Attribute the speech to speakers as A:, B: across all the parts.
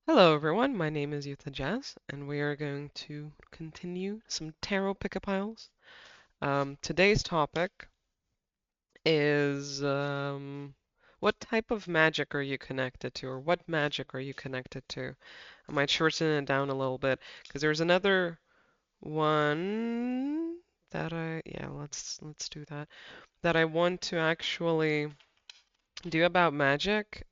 A: Hello everyone, my name is Yuta Jazz, and we are going to continue some tarot pick-a piles. Today's topic is what type of magic are you connected to, or what magic are you connected to? I might shorten it down a little bit because there's another one that yeah, let's do that. That I want to actually do about magic.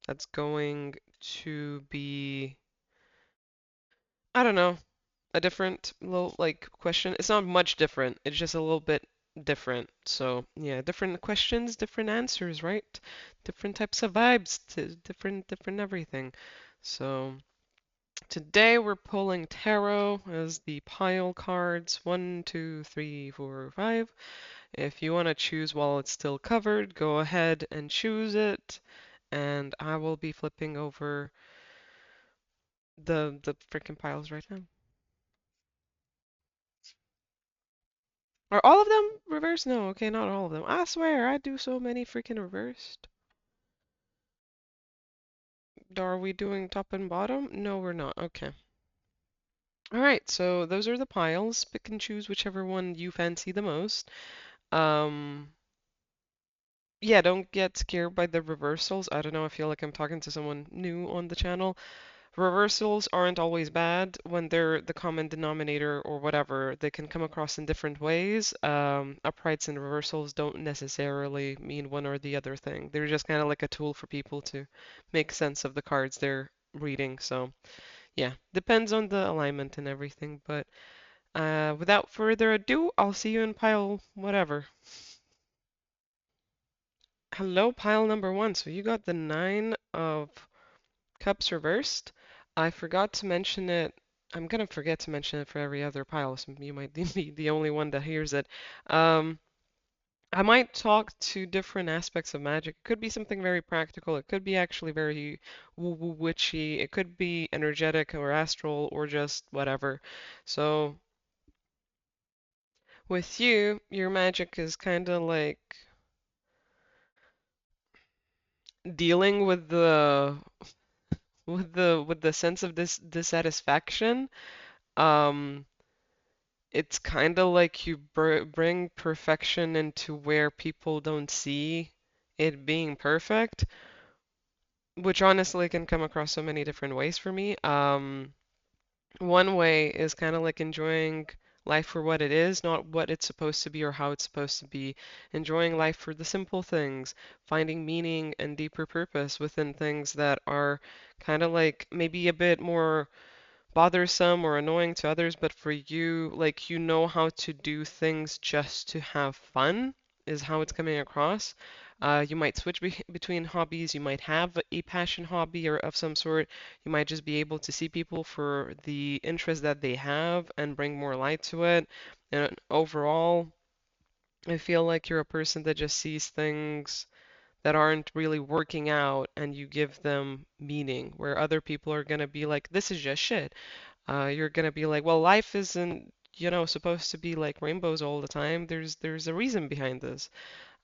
A: That's going to be, I don't know, a different little like question. It's not much different. It's just a little bit different. So yeah, different questions, different answers, right? Different types of vibes, to different everything. So today we're pulling tarot as the pile cards. One, two, three, four, five. If you want to choose while it's still covered, go ahead and choose it. And I will be flipping over the freaking piles right now. Are all of them reversed? No, okay, not all of them. I swear, I do so many freaking reversed. Are we doing top and bottom? No, we're not. Okay. All right, so those are the piles. Pick and choose whichever one you fancy the most. Um, yeah, don't get scared by the reversals. I don't know, I feel like I'm talking to someone new on the channel. Reversals aren't always bad when they're the common denominator or whatever. They can come across in different ways. Uprights and reversals don't necessarily mean one or the other thing. They're just kind of like a tool for people to make sense of the cards they're reading. So, yeah, depends on the alignment and everything. But without further ado, I'll see you in pile whatever. Hello, pile number one. So you got the Nine of Cups reversed. I forgot to mention it. I'm gonna forget to mention it for every other pile, so you might be the only one that hears it. Um, I might talk to different aspects of magic. It could be something very practical. It could be actually very woo-woo witchy. It could be energetic or astral or just whatever. So with you, your magic is kind of like dealing with the sense of this dissatisfaction. Um, it's kind of like you bring perfection into where people don't see it being perfect, which honestly can come across so many different ways for me. One way is kind of like enjoying life for what it is, not what it's supposed to be or how it's supposed to be. Enjoying life for the simple things, finding meaning and deeper purpose within things that are kind of like maybe a bit more bothersome or annoying to others, but for you, like you know how to do things just to have fun, is how it's coming across. You might switch between hobbies. You might have a passion hobby or of some sort. You might just be able to see people for the interest that they have and bring more light to it. And overall, I feel like you're a person that just sees things that aren't really working out and you give them meaning, where other people are going to be like, this is just shit. You're gonna be like, well, life isn't, supposed to be like rainbows all the time. There's a reason behind this.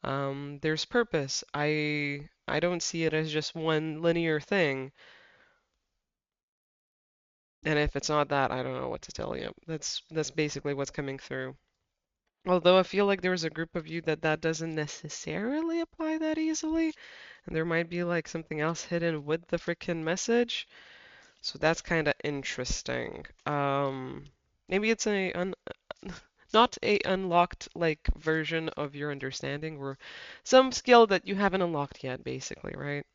A: There's purpose. I don't see it as just one linear thing. And if it's not that, I don't know what to tell you. That's basically what's coming through. Although I feel like there's a group of you that doesn't necessarily apply that easily, and there might be like something else hidden with the freaking message. So that's kind of interesting. Maybe it's a un not a unlocked like version of your understanding or some skill that you haven't unlocked yet, basically, right?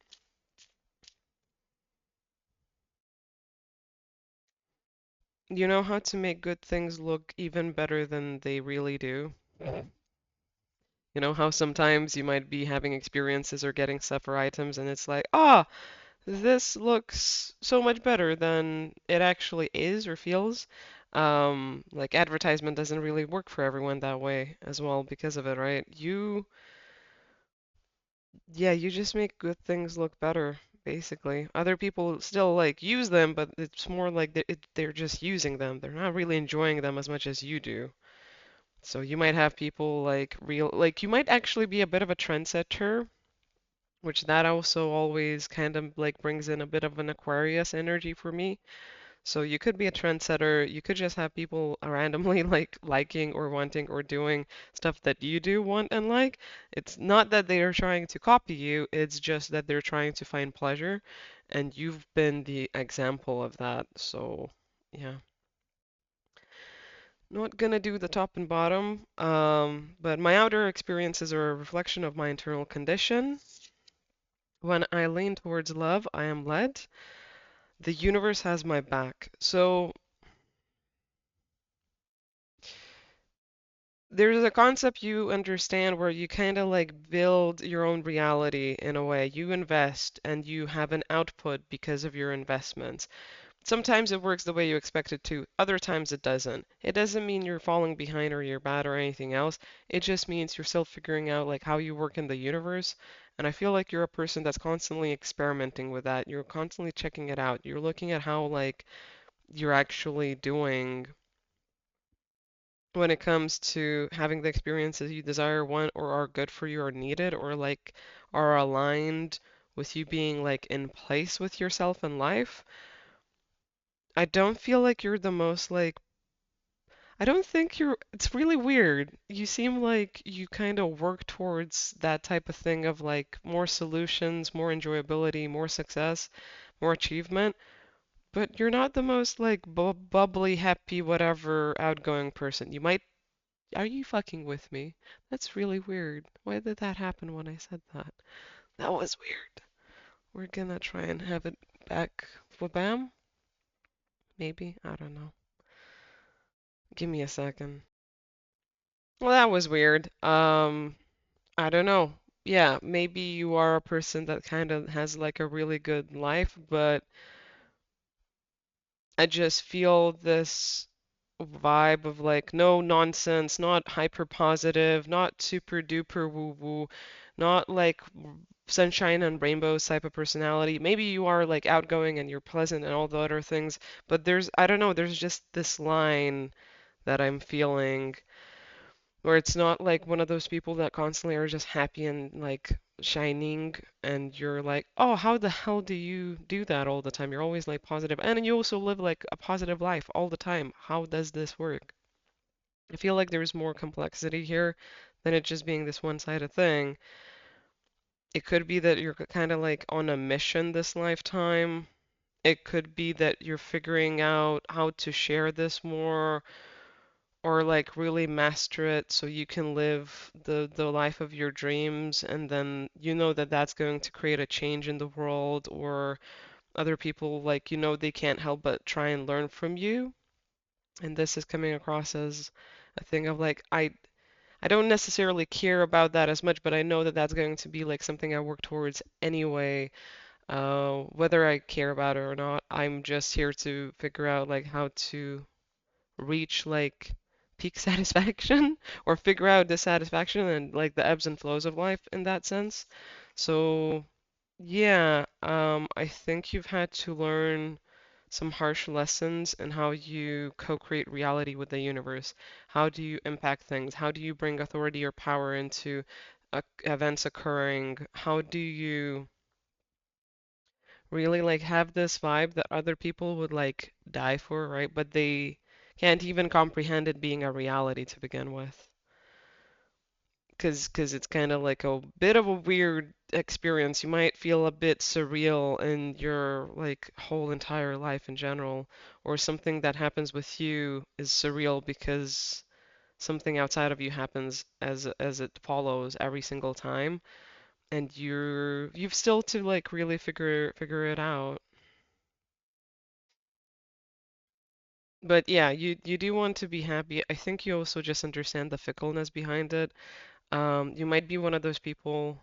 A: You know how to make good things look even better than they really do. You know how sometimes you might be having experiences or getting stuff or items and it's like, ah, this looks so much better than it actually is or feels. Like advertisement doesn't really work for everyone that way as well because of it, right? Yeah, you just make good things look better, basically. Other people still like use them, but it's more like they're just using them. They're not really enjoying them as much as you do. So you might have people like you might actually be a bit of a trendsetter which that also always kind of like brings in a bit of an Aquarius energy for me. So you could be a trendsetter, you could just have people randomly like liking or wanting or doing stuff that you do want and like. It's not that they are trying to copy you, it's just that they're trying to find pleasure, and you've been the example of that. So, yeah. Not gonna do the top and bottom, but my outer experiences are a reflection of my internal condition. When I lean towards love, I am led. The universe has my back. So there's a concept you understand where you kind of like build your own reality in a way. You invest and you have an output because of your investments. Sometimes it works the way you expect it to, other times it doesn't. It doesn't mean you're falling behind or you're bad or anything else. It just means you're still figuring out like how you work in the universe. And I feel like you're a person that's constantly experimenting with that. You're constantly checking it out. You're looking at how like you're actually doing when it comes to having the experiences you desire, want, or are good for you or needed, or like are aligned with you being like in place with yourself in life. I don't feel like you're the most like, I don't think you're, it's really weird. You seem like you kind of work towards that type of thing of like more solutions, more enjoyability, more success, more achievement, but you're not the most like bubbly, happy, whatever, outgoing person. You might. Are you fucking with me? That's really weird. Why did that happen when I said that? That was weird. We're gonna try and have it back. Bam? Maybe? I don't know. Give me a second. Well, that was weird. I don't know. Yeah, maybe you are a person that kind of has like a really good life, but I just feel this vibe of like no nonsense, not hyper positive, not super duper woo woo, not like sunshine and rainbows type of personality. Maybe you are like outgoing and you're pleasant and all the other things, but there's, I don't know, there's just this line that I'm feeling where it's not like one of those people that constantly are just happy and like shining and you're like, "Oh, how the hell do you do that all the time? You're always like positive and you also live like a positive life all the time. How does this work?" I feel like there's more complexity here than it just being this one-sided thing. It could be that you're kind of like on a mission this lifetime. It could be that you're figuring out how to share this more or like really master it so you can live the life of your dreams and then you know that that's going to create a change in the world or other people like you know they can't help but try and learn from you. And this is coming across as a thing of like I don't necessarily care about that as much, but I know that that's going to be like something I work towards anyway. Whether I care about it or not, I'm just here to figure out like how to reach like peak satisfaction or figure out dissatisfaction and like the ebbs and flows of life in that sense. So yeah, I think you've had to learn some harsh lessons in how you co-create reality with the universe. How do you impact things? How do you bring authority or power into events occurring? How do you really like have this vibe that other people would like die for, right? But they can't even comprehend it being a reality to begin with. Because it's kind of like a bit of a weird experience. You might feel a bit surreal in your like whole entire life in general, or something that happens with you is surreal because something outside of you happens as it follows every single time, and you've still to like really figure it out. But yeah, you do want to be happy. I think you also just understand the fickleness behind it. You might be one of those people.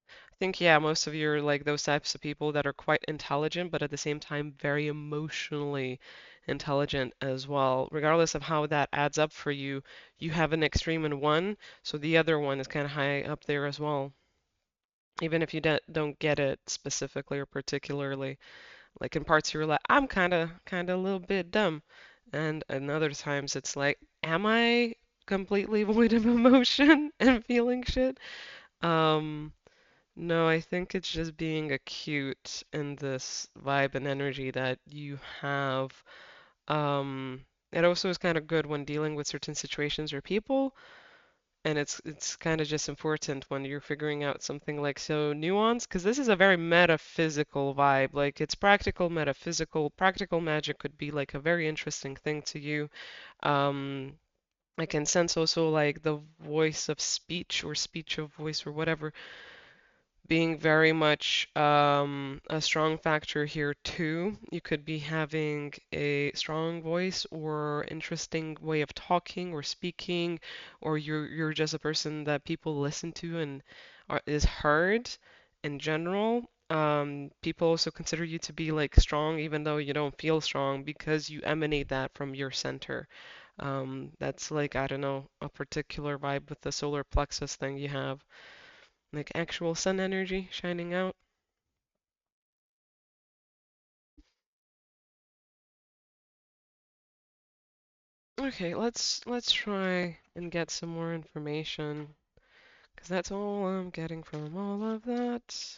A: I think yeah, most of you are like those types of people that are quite intelligent, but at the same time very emotionally intelligent as well. Regardless of how that adds up for you, you have an extreme in one, so the other one is kind of high up there as well. Even if you don't get it specifically or particularly. Like in parts you're like, I'm kind of a little bit dumb. And in other times it's like, am I completely void of emotion and feeling shit? Um, No, I think it's just being acute in this vibe and energy that you have. It also is kind of good when dealing with certain situations or people, and it's kind of just important when you're figuring out something like so nuanced, because this is a very metaphysical vibe. Like it's practical, metaphysical. Practical magic could be like a very interesting thing to you. Um, I can sense also like the voice of speech or speech of voice or whatever being very much a strong factor here too. You could be having a strong voice or interesting way of talking or speaking, or you're just a person that people listen to and is heard in general. People also consider you to be like strong, even though you don't feel strong, because you emanate that from your center. That's like, I don't know, a particular vibe with the solar plexus thing you have. Like actual sun energy shining out. Okay, let's try and get some more information, because that's all I'm getting from all of that.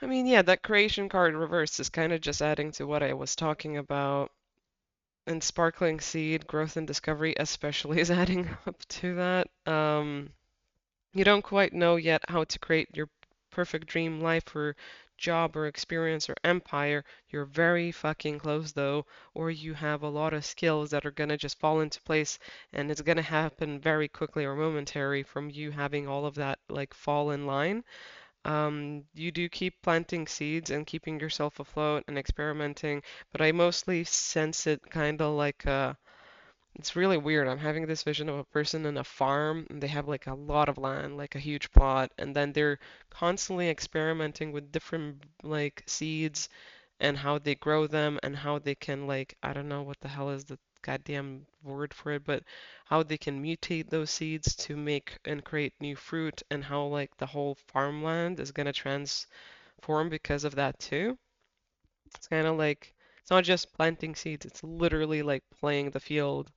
A: I mean, yeah, that creation card reverse is kind of just adding to what I was talking about. And Sparkling Seed, growth and discovery especially is adding up to that. You don't quite know yet how to create your perfect dream life or job or experience or empire. You're very fucking close though, or you have a lot of skills that are gonna just fall into place and it's gonna happen very quickly or momentary from you having all of that like fall in line. You do keep planting seeds and keeping yourself afloat and experimenting, but I mostly sense it kind of like a it's really weird. I'm having this vision of a person in a farm and they have like a lot of land, like a huge plot, and then they're constantly experimenting with different like seeds and how they grow them and how they can like I don't know what the hell is the goddamn word for it, but how they can mutate those seeds to make and create new fruit and how like the whole farmland is gonna transform because of that too. It's kind of like it's not just planting seeds, it's literally like playing the field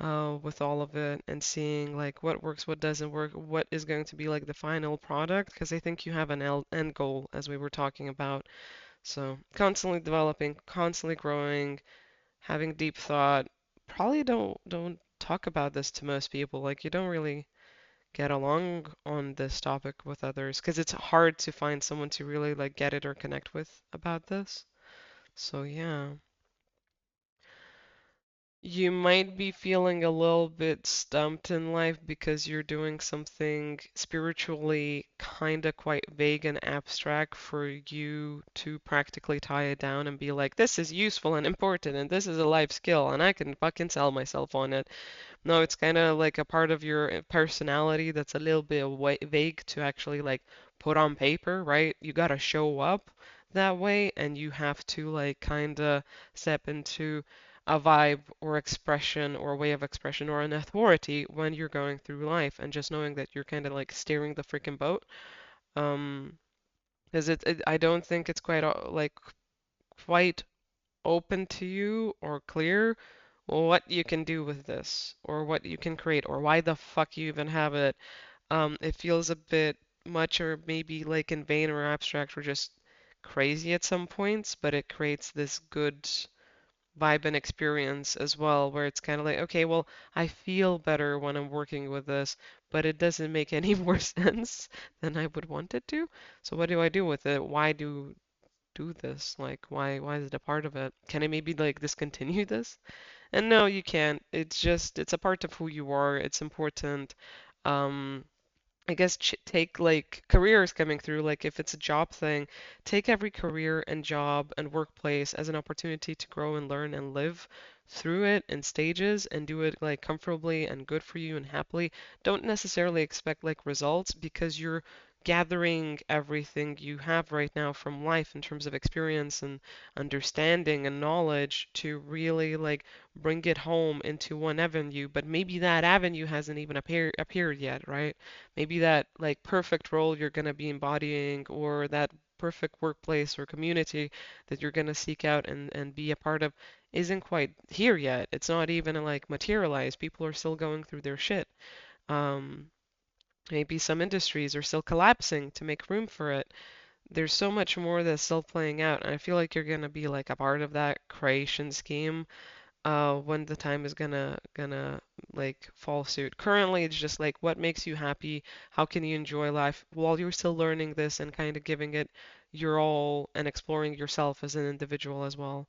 A: with all of it and seeing like what works, what doesn't work, what is going to be like the final product, because I think you have an end goal as we were talking about. So constantly developing, constantly growing, having deep thought. Probably don't talk about this to most people. Like you don't really get along on this topic with others because it's hard to find someone to really like get it or connect with about this. So yeah. You might be feeling a little bit stumped in life because you're doing something spiritually kinda quite vague and abstract for you to practically tie it down and be like, this is useful and important and this is a life skill and I can fucking sell myself on it. No, it's kind of like a part of your personality that's a little bit vague to actually like put on paper, right? You gotta show up that way and you have to like kind of step into a vibe or expression or way of expression or an authority when you're going through life and just knowing that you're kind of like steering the freaking boat. Um, because I don't think it's quite like quite open to you or clear what you can do with this or what you can create or why the fuck you even have it. It feels a bit much or maybe like in vain or abstract or just crazy at some points, but it creates this good vibe and experience as well, where it's kind of like, okay, well, I feel better when I'm working with this, but it doesn't make any more sense than I would want it to. So what do I do with it? Why do this? Like, why is it a part of it? Can I maybe like discontinue this? And no, you can't. It's just it's a part of who you are. It's important. Um, I guess ch take like careers coming through, like if it's a job thing, take every career and job and workplace as an opportunity to grow and learn and live through it in stages and do it like comfortably and good for you and happily. Don't necessarily expect like results because you're gathering everything you have right now from life in terms of experience and understanding and knowledge to really like bring it home into one avenue, but maybe that avenue hasn't even appeared yet, right? Maybe that like perfect role you're going to be embodying or that perfect workplace or community that you're gonna seek out and be a part of isn't quite here yet. It's not even like materialized. People are still going through their shit. Um, Maybe some industries are still collapsing to make room for it. There's so much more that's still playing out, and I feel like you're gonna be like a part of that creation scheme when the time is gonna like fall suit. Currently, it's just like what makes you happy, how can you enjoy life while you're still learning this and kind of giving it your all and exploring yourself as an individual as well.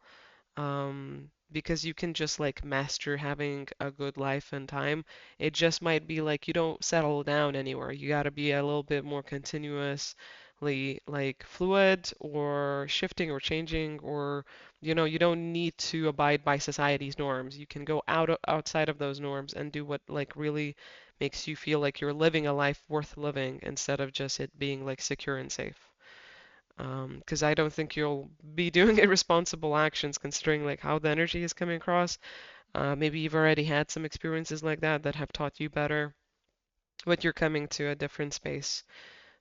A: Because you can just like master having a good life and time. It just might be like you don't settle down anywhere. You got to be a little bit more continuously like fluid or shifting or changing or you don't need to abide by society's norms. You can go outside of those norms and do what like really makes you feel like you're living a life worth living instead of just it being like secure and safe. Because I don't think you'll be doing irresponsible actions considering like how the energy is coming across. Maybe you've already had some experiences like that that have taught you better, but you're coming to a different space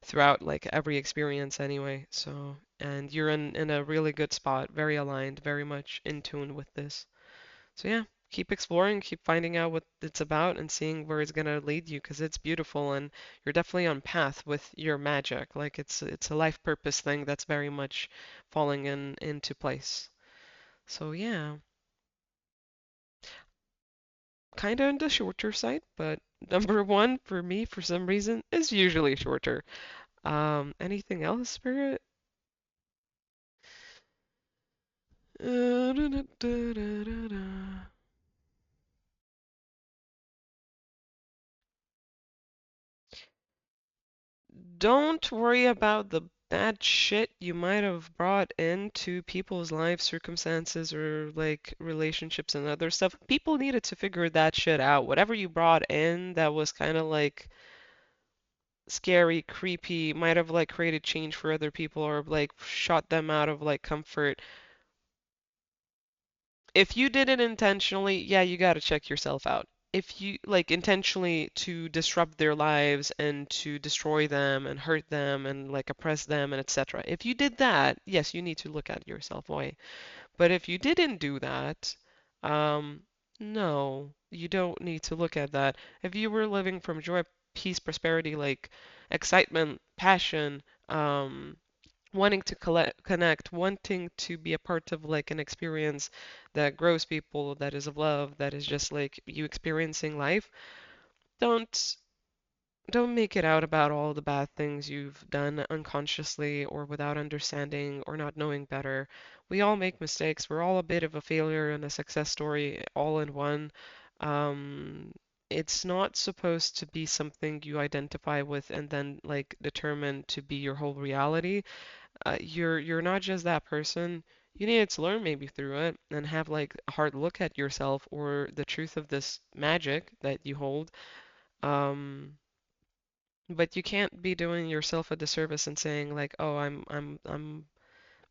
A: throughout like every experience anyway. So, and you're in a really good spot, very aligned, very much in tune with this. So yeah, keep exploring, keep finding out what it's about and seeing where it's gonna lead you because it's beautiful and you're definitely on path with your magic. Like it's a life purpose thing that's very much falling in into place. So yeah, kind of on the shorter side, but number one for me for some reason is usually shorter. Anything else, Spirit? Don't worry about the bad shit you might have brought into people's life circumstances or like relationships and other stuff. People needed to figure that shit out. Whatever you brought in that was kind of like scary, creepy, might have like created change for other people or like shot them out of like comfort. If you did it intentionally, yeah, you got to check yourself out. If you like intentionally to disrupt their lives and to destroy them and hurt them and like oppress them and etc. If you did that, yes, you need to look at yourself. Why? But if you didn't do that, um, no, you don't need to look at that. If you were living from joy, peace, prosperity, like excitement, passion, wanting to connect, wanting to be a part of like an experience that grows people, that is of love, that is just like you experiencing life, don't don't make it out about all the bad things you've done unconsciously or without understanding or not knowing better. We all make mistakes. We're all a bit of a failure and a success story all in one. Um, it's not supposed to be something you identify with and then like determine to be your whole reality. You're not just that person. You needed to learn maybe through it and have like a hard look at yourself or the truth of this magic that you hold. Um, but you can't be doing yourself a disservice and saying like, "Oh, I'm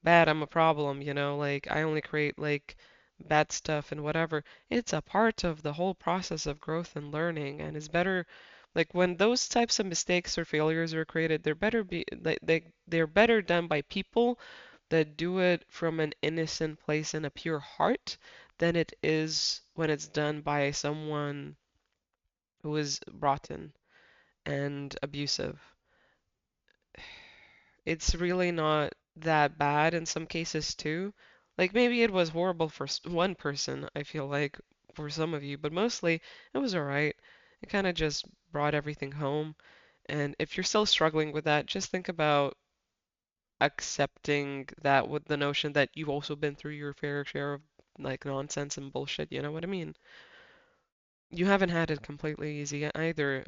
A: bad, I'm a problem," like I only create like bad stuff and whatever. It's a part of the whole process of growth and learning, and it's better like when those types of mistakes or failures are created, they're better be like they're better done by people that do it from an innocent place and a pure heart than it is when it's done by someone who is rotten and abusive. It's really not that bad in some cases too. Like maybe it was horrible for one person, I feel like for some of you, but mostly it was alright. It kind of just brought everything home. And if you're still struggling with that, just think about accepting that with the notion that you've also been through your fair share of like nonsense and bullshit, you know what I mean? You haven't had it completely easy either.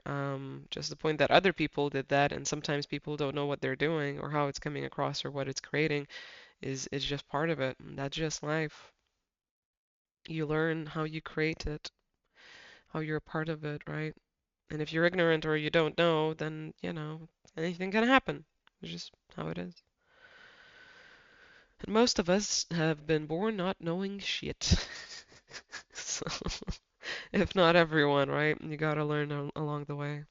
A: Just the point that other people did that, and sometimes people don't know what they're doing or how it's coming across or what it's creating is just part of it. And that's just life. You learn how you create it, how you're a part of it, right? And if you're ignorant or you don't know, then, anything can happen. It's just how it is. And most of us have been born not knowing shit. So, if not everyone, right? You gotta learn along the way.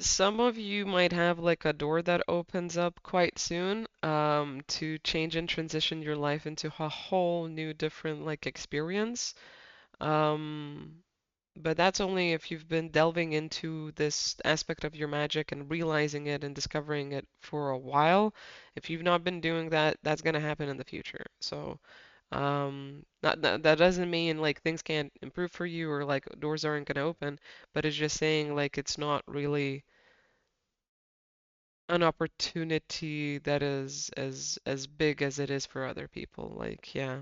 A: Some of you might have like a door that opens up quite soon, to change and transition your life into a whole new different like experience. Um, but that's only if you've been delving into this aspect of your magic and realizing it and discovering it for a while. If you've not been doing that, that's gonna happen in the future. So, not that doesn't mean like things can't improve for you or like doors aren't gonna open, but it's just saying like it's not really an opportunity that is as big as it is for other people. Like, yeah,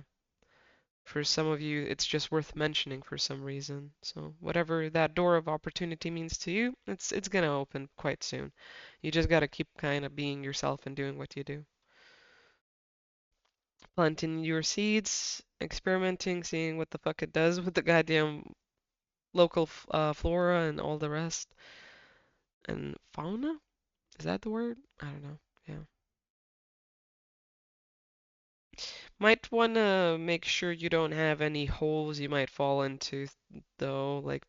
A: for some of you, it's just worth mentioning for some reason. So whatever that door of opportunity means to you, it's gonna open quite soon. You just gotta keep kind of being yourself and doing what you do. Planting your seeds, experimenting, seeing what the fuck it does with the goddamn local flora and all the rest. And fauna? Is that the word? I don't know. Yeah. Might wanna make sure you don't have any holes you might fall into though, like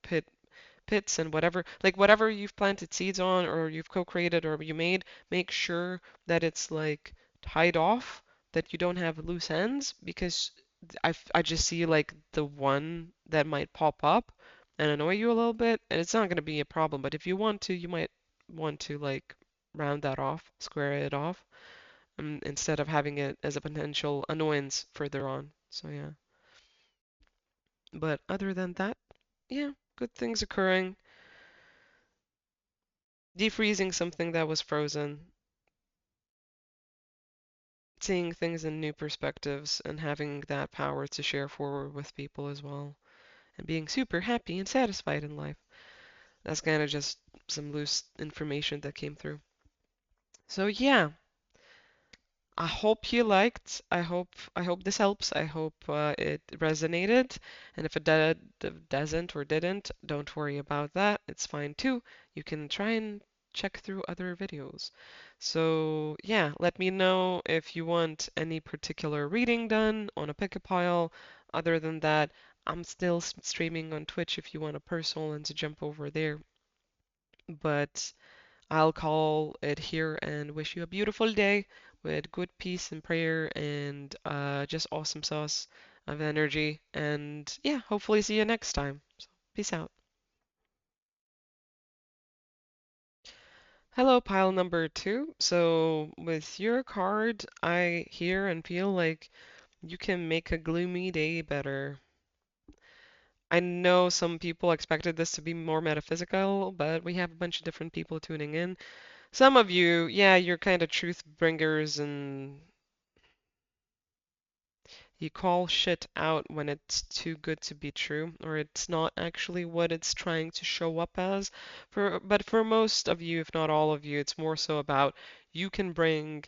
A: pits and whatever, like whatever you've planted seeds on or you've co-created or you made, make sure that it's like tied off, that you don't have loose ends because I just see like the one that might pop up and annoy you a little bit and it's not gonna be a problem, but if you want to, you might want to like round that off, square it off instead of having it as a potential annoyance further on. So yeah. But other than that, yeah, good things occurring. Defreezing something that was frozen, seeing things in new perspectives, and having that power to share forward with people as well, and being super happy and satisfied in life. That's kind of just some loose information that came through. So yeah, I hope you liked. I hope this helps. I hope it resonated. And if it doesn't or didn't, don't worry about that. It's fine too. You can try and check through other videos. So yeah, let me know if you want any particular reading done on a pick a pile. Other than that, I'm still streaming on Twitch if you want a personal and to jump over there. But I'll call it here and wish you a beautiful day with good peace and prayer and just awesome sauce of energy. And yeah, hopefully see you next time. So, peace out. Hello, pile number two. So, with your card, I hear and feel like you can make a gloomy day better. I know some people expected this to be more metaphysical, but we have a bunch of different people tuning in. Some of you, yeah, you're kind of truth bringers and you call shit out when it's too good to be true, or it's not actually what it's trying to show up as. But for most of you, if not all of you, it's more so about you can bring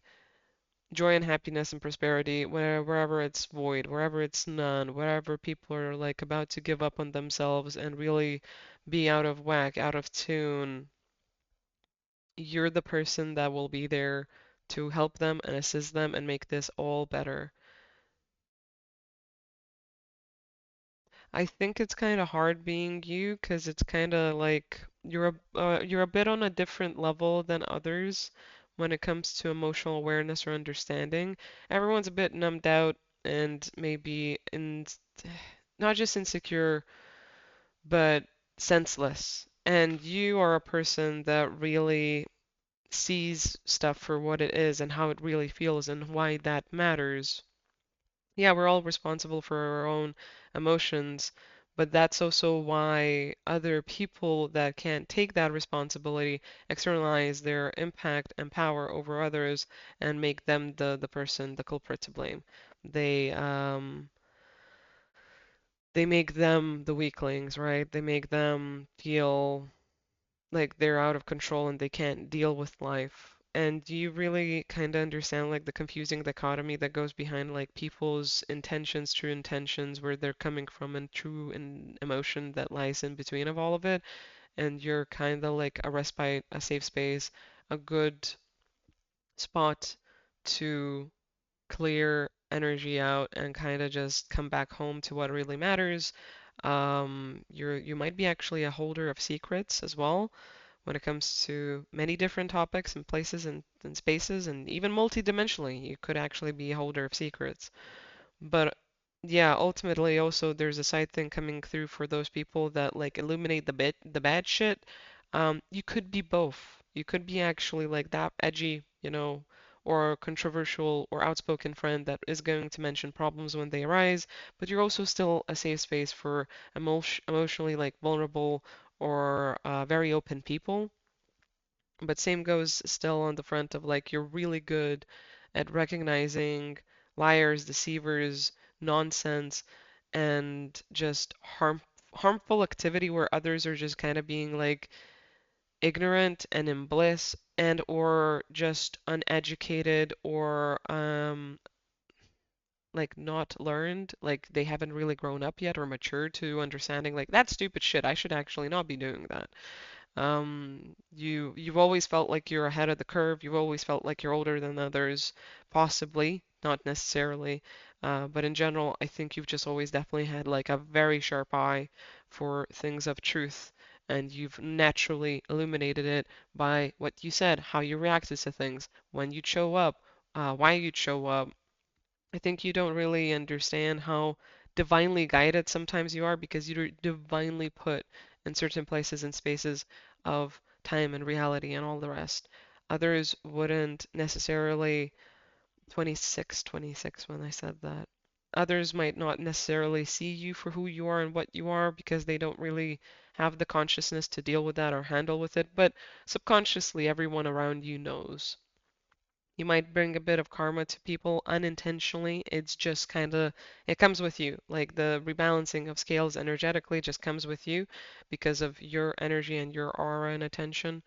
A: joy and happiness and prosperity wherever it's void, wherever it's none, wherever people are like about to give up on themselves and really be out of whack, out of tune. You're the person that will be there to help them and assist them and make this all better. I think it's kind of hard being you because it's kind of like you're a bit on a different level than others when it comes to emotional awareness or understanding. Everyone's a bit numbed out and maybe not just insecure, but senseless. And you are a person that really sees stuff for what it is and how it really feels and why that matters. Yeah, we're all responsible for our own emotions, but that's also why other people that can't take that responsibility externalize their impact and power over others and make them the person, the culprit to blame. They they make them the weaklings, right? They make them feel like they're out of control and they can't deal with life. And do you really kind of understand like the confusing dichotomy that goes behind like people's intentions, true intentions, where they're coming from, and true emotion that lies in between of all of it? And you're kind of like a respite, a safe space, a good spot to clear energy out and kind of just come back home to what really matters. You might be actually a holder of secrets as well, when it comes to many different topics and places and spaces, and even multidimensionally, you could actually be a holder of secrets. But yeah, ultimately also there's a side thing coming through for those people that like illuminate the bad shit. You could be both. You could be actually like that edgy, or controversial or outspoken friend that is going to mention problems when they arise, but you're also still a safe space for emotionally like vulnerable or very open people. But same goes still on the front of like you're really good at recognizing liars, deceivers, nonsense, and just harmful activity where others are just kind of being like ignorant and in bliss and or just uneducated or like not learned, like they haven't really grown up yet or matured to understanding like that's stupid shit. I should actually not be doing that. You've always felt like you're ahead of the curve. You've always felt like you're older than others, possibly, not necessarily. But in general, I think you've just always definitely had like a very sharp eye for things of truth, and you've naturally illuminated it by what you said, how you reacted to things, when you'd show up, why you'd show up. I think you don't really understand how divinely guided sometimes you are because you're divinely put in certain places and spaces of time and reality and all the rest. Others wouldn't necessarily 26 when I said that. Others might not necessarily see you for who you are and what you are because they don't really have the consciousness to deal with that or handle with it, but subconsciously everyone around you knows. You might bring a bit of karma to people unintentionally. It's just kind of, it comes with you. Like the rebalancing of scales energetically just comes with you because of your energy and your aura and attention.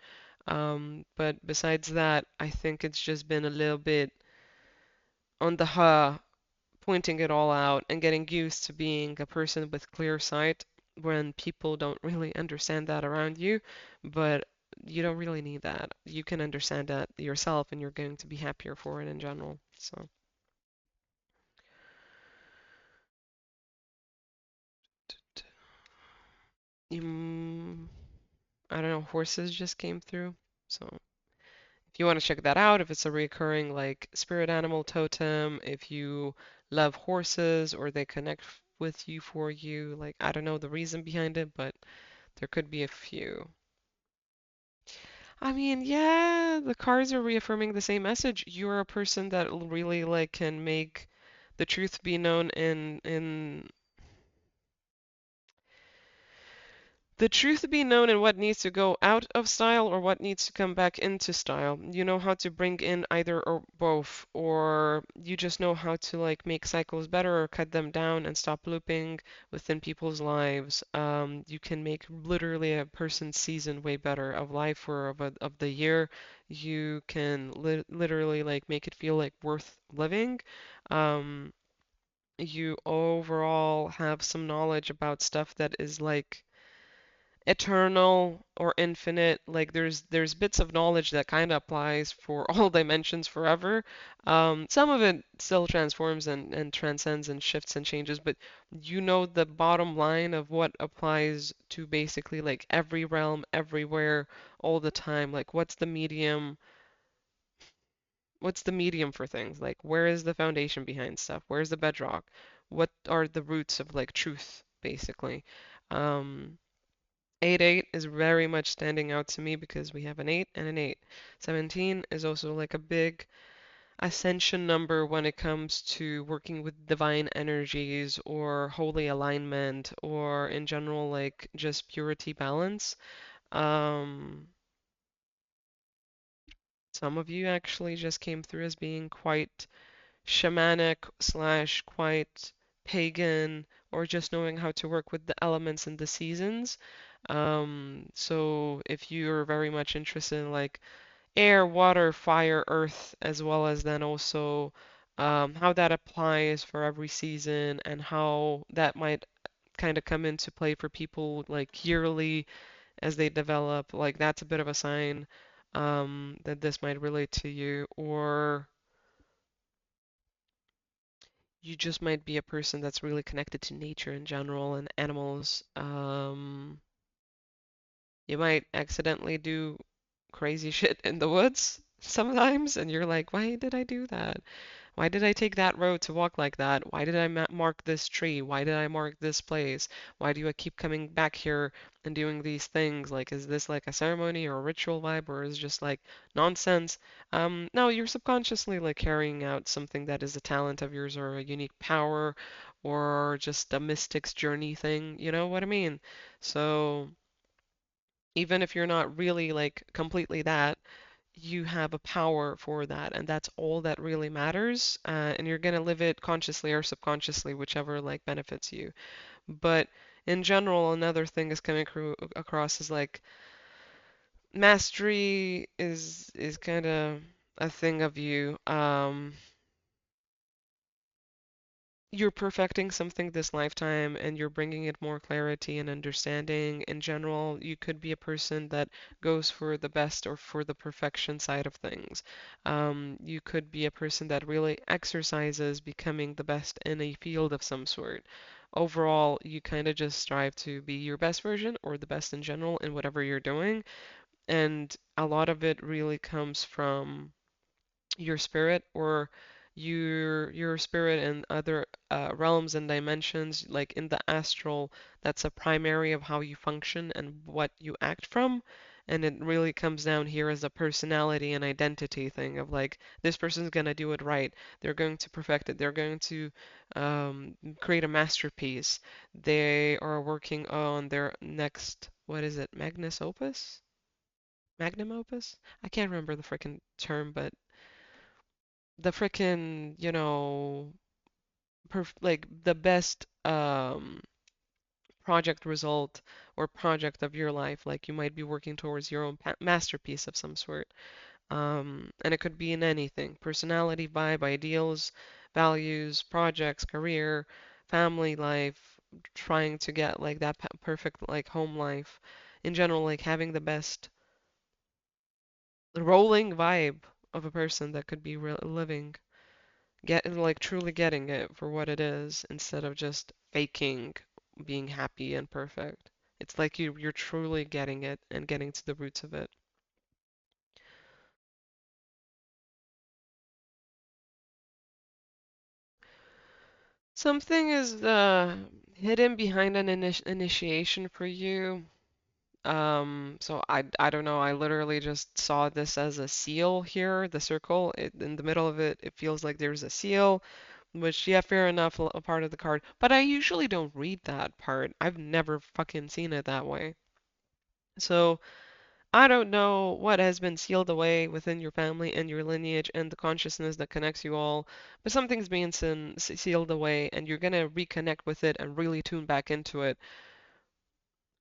A: But besides that, I think it's just been a little bit on the pointing it all out and getting used to being a person with clear sight when people don't really understand that around you. But you don't really need that. You can understand that yourself and you're going to be happier for it in general. So, mm, I don't know, horses just came through. So, if you want to check that out, if it's a recurring like spirit animal totem, if you love horses or they connect with you for you, like I don't know the reason behind it, but there could be a few. I mean, yeah, the cards are reaffirming the same message. You're a person that really like can make the truth be known in the truth be known in what needs to go out of style or what needs to come back into style. You know how to bring in either or both, or you just know how to like make cycles better or cut them down and stop looping within people's lives. You can make literally a person's season way better of life or of the year. You can literally like make it feel like worth living. Um, you overall have some knowledge about stuff that is like eternal or infinite. Like there's bits of knowledge that kind of applies for all dimensions forever. Some of it still transforms and transcends and shifts and changes, but you know the bottom line of what applies to basically like every realm, everywhere, all the time. Like what's the medium for things? Like where is the foundation behind stuff? Where's the bedrock? What are the roots of like truth, basically? Um, 8-8 is very much standing out to me because we have an 8 and an 8. 17 is also like a big ascension number when it comes to working with divine energies or holy alignment or in general like just purity balance. Um, some of you actually just came through as being quite shamanic slash quite pagan or just knowing how to work with the elements and the seasons. So if you're very much interested in like air, water, fire, earth, as well as then also how that applies for every season and how that might kind of come into play for people like yearly as they develop, like that's a bit of a sign that this might relate to you, or you just might be a person that's really connected to nature in general and animals. You might accidentally do crazy shit in the woods sometimes, and you're like, why did I do that? Why did I take that road to walk like that? Why did I mark this tree? Why did I mark this place? Why do I keep coming back here and doing these things? Like, is this like a ceremony or a ritual vibe, or is it just like nonsense? No, you're subconsciously like carrying out something that is a talent of yours or a unique power or just a mystic's journey thing. You know what I mean? So even if you're not really like completely that, you have a power for that, and that's all that really matters. And you're gonna live it consciously or subconsciously, whichever like benefits you. But in general, another thing is coming across is like mastery is kind of a thing of you. You're perfecting something this lifetime and you're bringing it more clarity and understanding. In general, you could be a person that goes for the best or for the perfection side of things. You could be a person that really exercises becoming the best in a field of some sort. Overall, you kind of just strive to be your best version or the best in general in whatever you're doing. And a lot of it really comes from your spirit or your spirit and other realms and dimensions like in the astral. That's a primary of how you function and what you act from, and it really comes down here as a personality and identity thing of like this person's gonna do it right, they're going to perfect it, they're going to create a masterpiece, they are working on their next, what is it, magnus opus, magnum opus, I can't remember the freaking term, but the frickin', like the best project result or project of your life. Like you might be working towards your own masterpiece of some sort. And it could be in anything: personality, vibe, ideals, values, projects, career, family life, trying to get like that perfect like home life. In general, like having the best rolling vibe of a person that could be living. Get like truly getting it for what it is instead of just faking being happy and perfect. It's like you're truly getting it and getting to the roots of it. Something is hidden behind an initiation for you. So I don't know. I literally just saw this as a seal here, the circle. In the middle of it, it feels like there's a seal, which, yeah, fair enough, a part of the card. But I usually don't read that part. I've never fucking seen it that way. So I don't know what has been sealed away within your family and your lineage and the consciousness that connects you all, but something's being sealed away, and you're gonna reconnect with it and really tune back into it.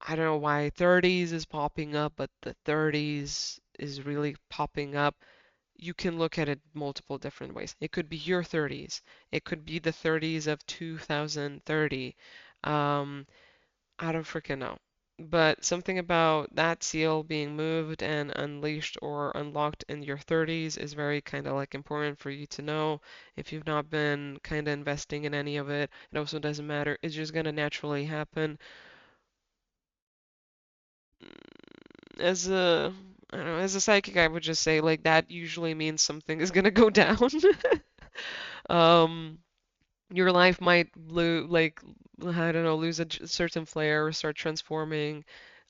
A: I don't know why 30s is popping up, but the 30s is really popping up. You can look at it multiple different ways. It could be your 30s. It could be the 30s of 2030. Um, I don't freaking know. But something about that seal being moved and unleashed or unlocked in your 30s is very kind of like important for you to know. If you've not been kind of investing in any of it, it also doesn't matter. It's just gonna naturally happen. As a, I don't know, as a psychic, I would just say like that usually means something is gonna go down. Um, your life might like I don't know, lose a certain flair or start transforming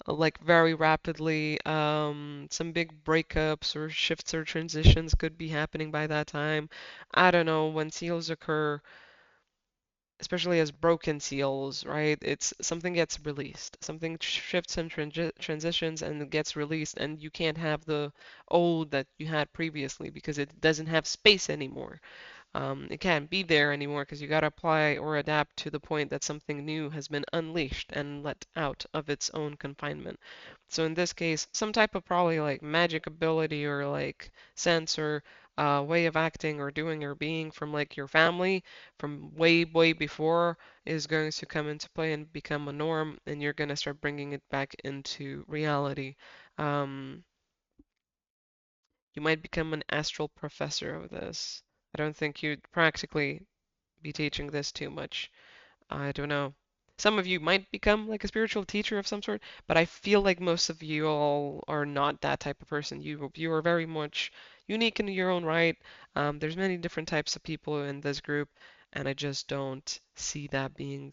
A: like very rapidly. Some big breakups or shifts or transitions could be happening by that time. I don't know, when seals occur, especially as broken seals, right? It's something gets released, something shifts and transitions and gets released, and you can't have the old that you had previously because it doesn't have space anymore. It can't be there anymore because you got to apply or adapt to the point that something new has been unleashed and let out of its own confinement. So in this case, some type of probably like magic ability or like sense or way of acting or doing or being from like your family from way, way before is going to come into play and become a norm, and you're going to start bringing it back into reality. Um, you might become an astral professor of this. I don't think you'd practically be teaching this too much. I don't know. Some of you might become like a spiritual teacher of some sort, but I feel like most of you all are not that type of person. You are very much unique in your own right. There's many different types of people in this group, and I just don't see that being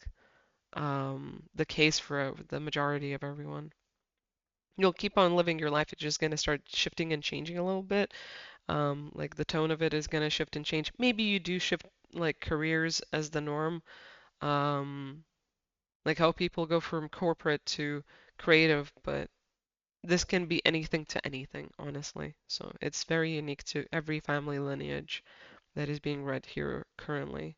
A: the case for the majority of everyone. You'll keep on living your life. It's just going to start shifting and changing a little bit. Like the tone of it is going to shift and change. Maybe you do shift like careers as the norm. Um, like how people go from corporate to creative, but this can be anything to anything, honestly. So it's very unique to every family lineage that is being read here currently.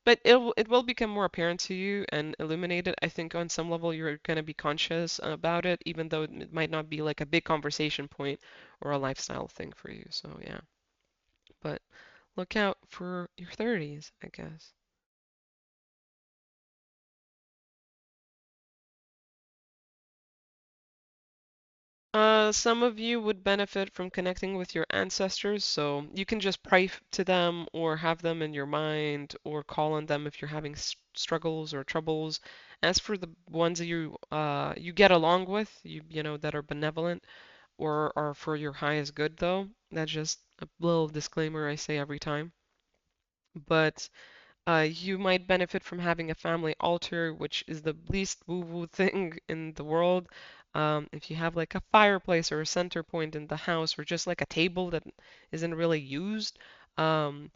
A: But it will become more apparent to you and illuminated. I think on some level you're going to be conscious about it, even though it might not be like a big conversation point or a lifestyle thing for you. So yeah, but look out for your 30s, I guess. Some of you would benefit from connecting with your ancestors, so you can just pray to them or have them in your mind or call on them if you're having struggles or troubles. As for the ones that you get along with, you know that are benevolent or are for your highest good though, that's just a little disclaimer I say every time. But you might benefit from having a family altar, which is the least woo-woo thing in the world. If you have like a fireplace or a center point in the house, or just like a table that isn't really used, um,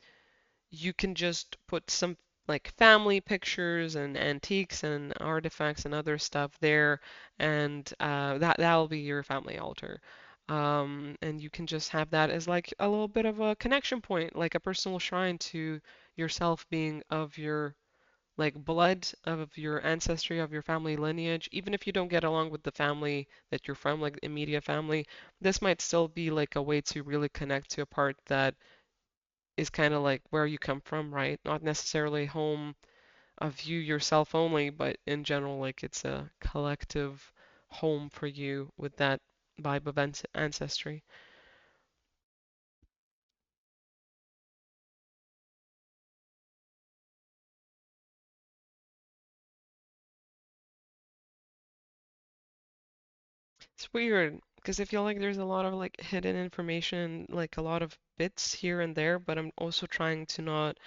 A: you can just put some like family pictures and antiques and artifacts and other stuff there, and that'll be your family altar. And you can just have that as like a little bit of a connection point, like a personal shrine to yourself being of your like blood, of your ancestry, of your family lineage. Even if you don't get along with the family that you're from, like immediate family, this might still be like a way to really connect to a part that is kind of like where you come from, right? Not necessarily home of you yourself only, but in general, like it's a collective home for you with that vibe of ancestry. It's weird because I feel like there's a lot of like hidden information, like a lot of bits here and there, but I'm also trying to not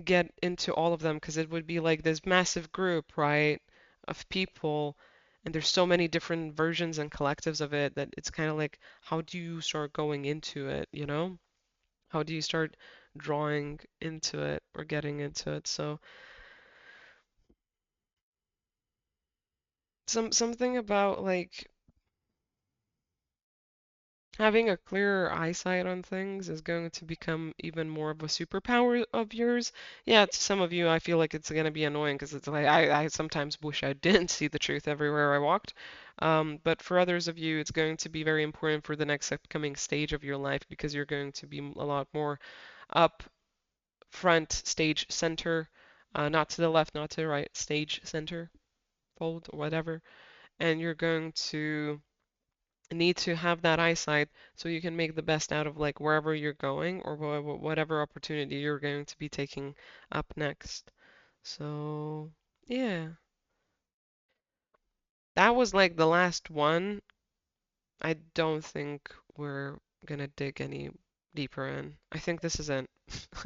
A: get into all of them because it would be like this massive group, right, of people, and there's so many different versions and collectives of it that it's kind of like, how do you start going into it, you know? How do you start drawing into it or getting into it? So something about like having a clearer eyesight on things is going to become even more of a superpower of yours. Yeah, to some of you, I feel like it's going to be annoying because it's like I sometimes wish I didn't see the truth everywhere I walked. But for others of you, it's going to be very important for the next upcoming stage of your life because you're going to be a lot more up front, stage center, not to the left, not to the right, stage center, fold, or whatever. And you're going to need to have that eyesight so you can make the best out of like wherever you're going or whatever opportunity you're going to be taking up next. So, yeah, that was like the last one. I don't think we're gonna dig any deeper in. I think this is it.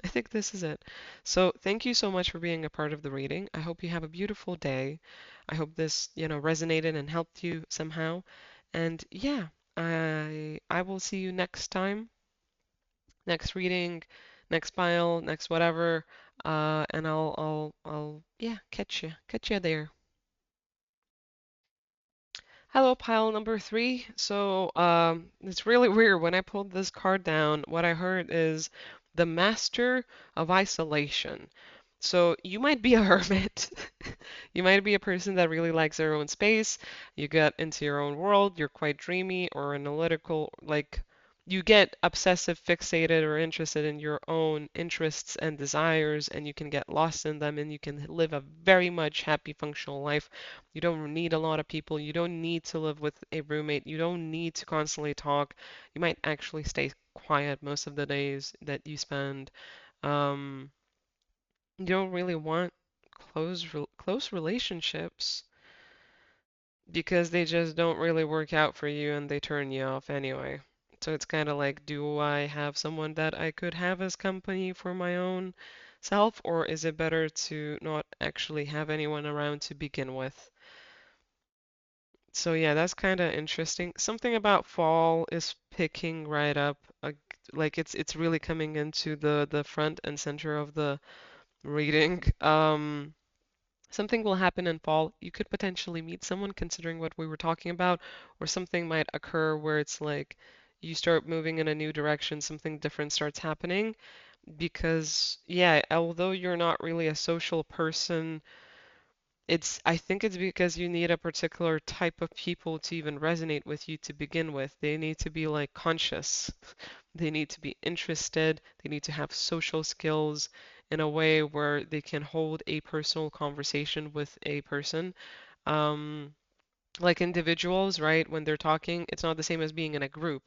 A: I think this is it. So, thank you so much for being a part of the reading. I hope you have a beautiful day. I hope this, resonated and helped you somehow. And yeah, I will see you next time, next reading, next pile, next whatever. And I'll yeah, catch you there. Hello, pile number three. So, it's really weird. When I pulled this card down, what I heard is the Master of Isolation. So, you might be a hermit. You might be a person that really likes their own space. You get into your own world. You're quite dreamy or analytical. Like, you get obsessive, fixated, or interested in your own interests and desires, and you can get lost in them, and you can live a very much happy, functional life. You don't need a lot of people. You don't need to live with a roommate. You don't need to constantly talk. You might actually stay quiet most of the days that you spend. Um, you don't really want close relationships because they just don't really work out for you and they turn you off anyway. So it's kind of like, do I have someone that I could have as company for my own self, or is it better to not actually have anyone around to begin with? So yeah, that's kind of interesting. Something about fall is picking right up, like it's really coming into the front and center of the reading. Something will happen in fall. You could potentially meet someone, considering what we were talking about, or something might occur where it's like you start moving in a new direction, something different starts happening. Because, yeah, although you're not really a social person, I think it's because you need a particular type of people to even resonate with you to begin with. They need to be like conscious. They need to be interested. They need to have social skills in a way where they can hold a personal conversation with a person. Um, like individuals, right? When they're talking, it's not the same as being in a group.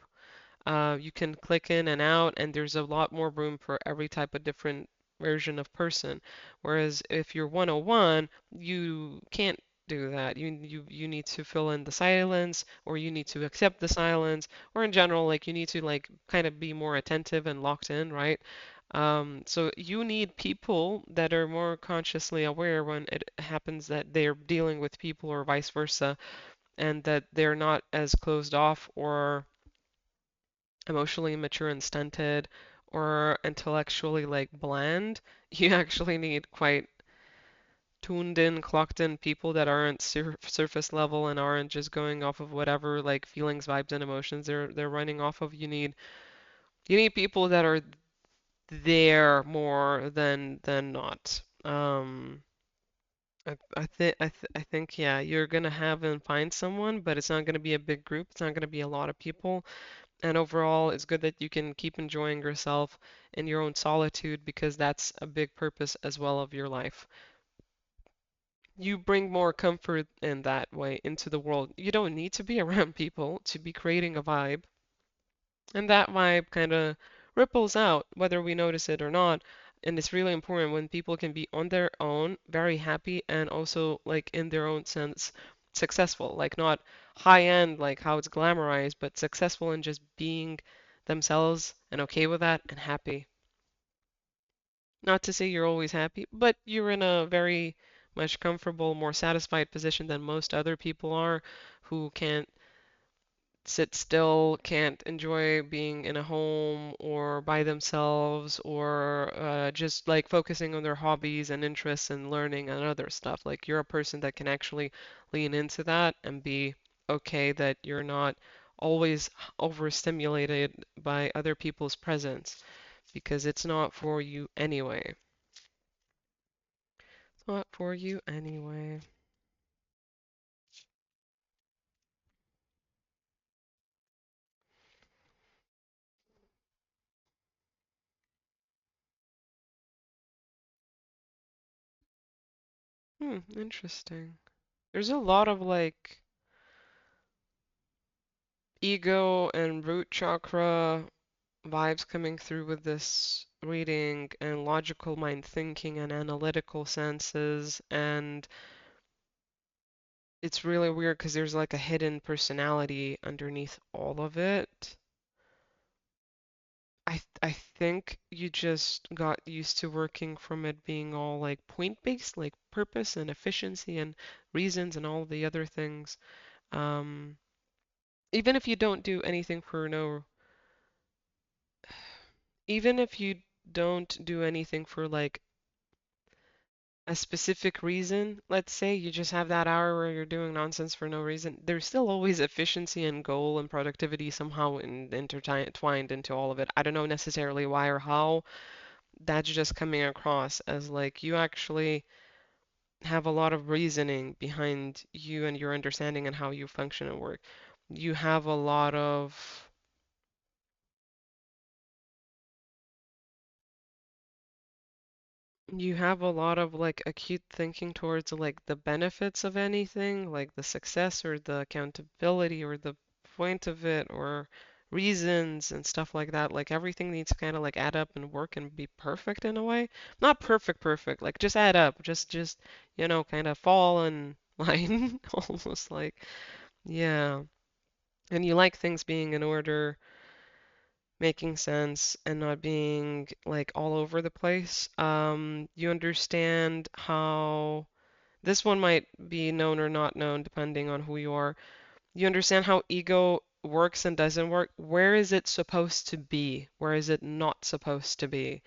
A: You can click in and out, and there's a lot more room for every type of different version of person. Whereas if you're 101, you can't do that. You need to fill in the silence, or you need to accept the silence, or in general, like you need to like kind of be more attentive and locked in, right? So you need people that are more consciously aware when it happens that they're dealing with people or vice versa, and that they're not as closed off or emotionally immature and stunted or intellectually like bland. You actually need quite tuned in, clocked in people that aren't surface level and aren't just going off of whatever like feelings, vibes, and emotions they're running off of. You need people that are there more than not. I think yeah, you're gonna have and find someone, but it's not gonna be a big group. It's not gonna be a lot of people. And overall, it's good that you can keep enjoying yourself in your own solitude because that's a big purpose as well of your life. You bring more comfort in that way into the world. You don't need to be around people to be creating a vibe. And that vibe kind of ripples out, whether we notice it or not. And it's really important when people can be on their own, very happy, and also, like, in their own sense, successful. Like, not high end, like how it's glamorized, but successful in just being themselves and okay with that and happy. Not to say you're always happy, but you're in a very much comfortable, more satisfied position than most other people are who can't sit still, can't enjoy being in a home or by themselves or just like focusing on their hobbies and interests and learning and other stuff. Like you're a person that can actually lean into that and be okay that you're not always overstimulated by other people's presence because it's not for you anyway. It's not for you anyway. Interesting. There's a lot of like ego and root chakra vibes coming through with this reading and logical mind thinking and analytical senses and it's really weird because there's like a hidden personality underneath all of it. I think you just got used to working from it being all like point based, like purpose and efficiency and reasons and all the other things. Um, even if you don't do anything for no, even if you don't do anything for like a specific reason, let's say you just have that hour where you're doing nonsense for no reason, there's still always efficiency and goal and productivity somehow intertwined into all of it. I don't know necessarily why or how. That's just coming across as like you actually have a lot of reasoning behind you and your understanding and how you function and work. You have a lot of You have a lot of like acute thinking towards like the benefits of anything, like the success or the accountability or the point of it or reasons and stuff like that. Like everything needs to kind of like add up and work and be perfect in a way. Not perfect, perfect. Like just add up. Just kind of fall in line, almost like. Yeah. And you like things being in order, making sense, and not being like all over the place. You understand how this one might be known or not known depending on who you are. You understand how ego works and doesn't work. Where is it supposed to be? Where is it not supposed to be?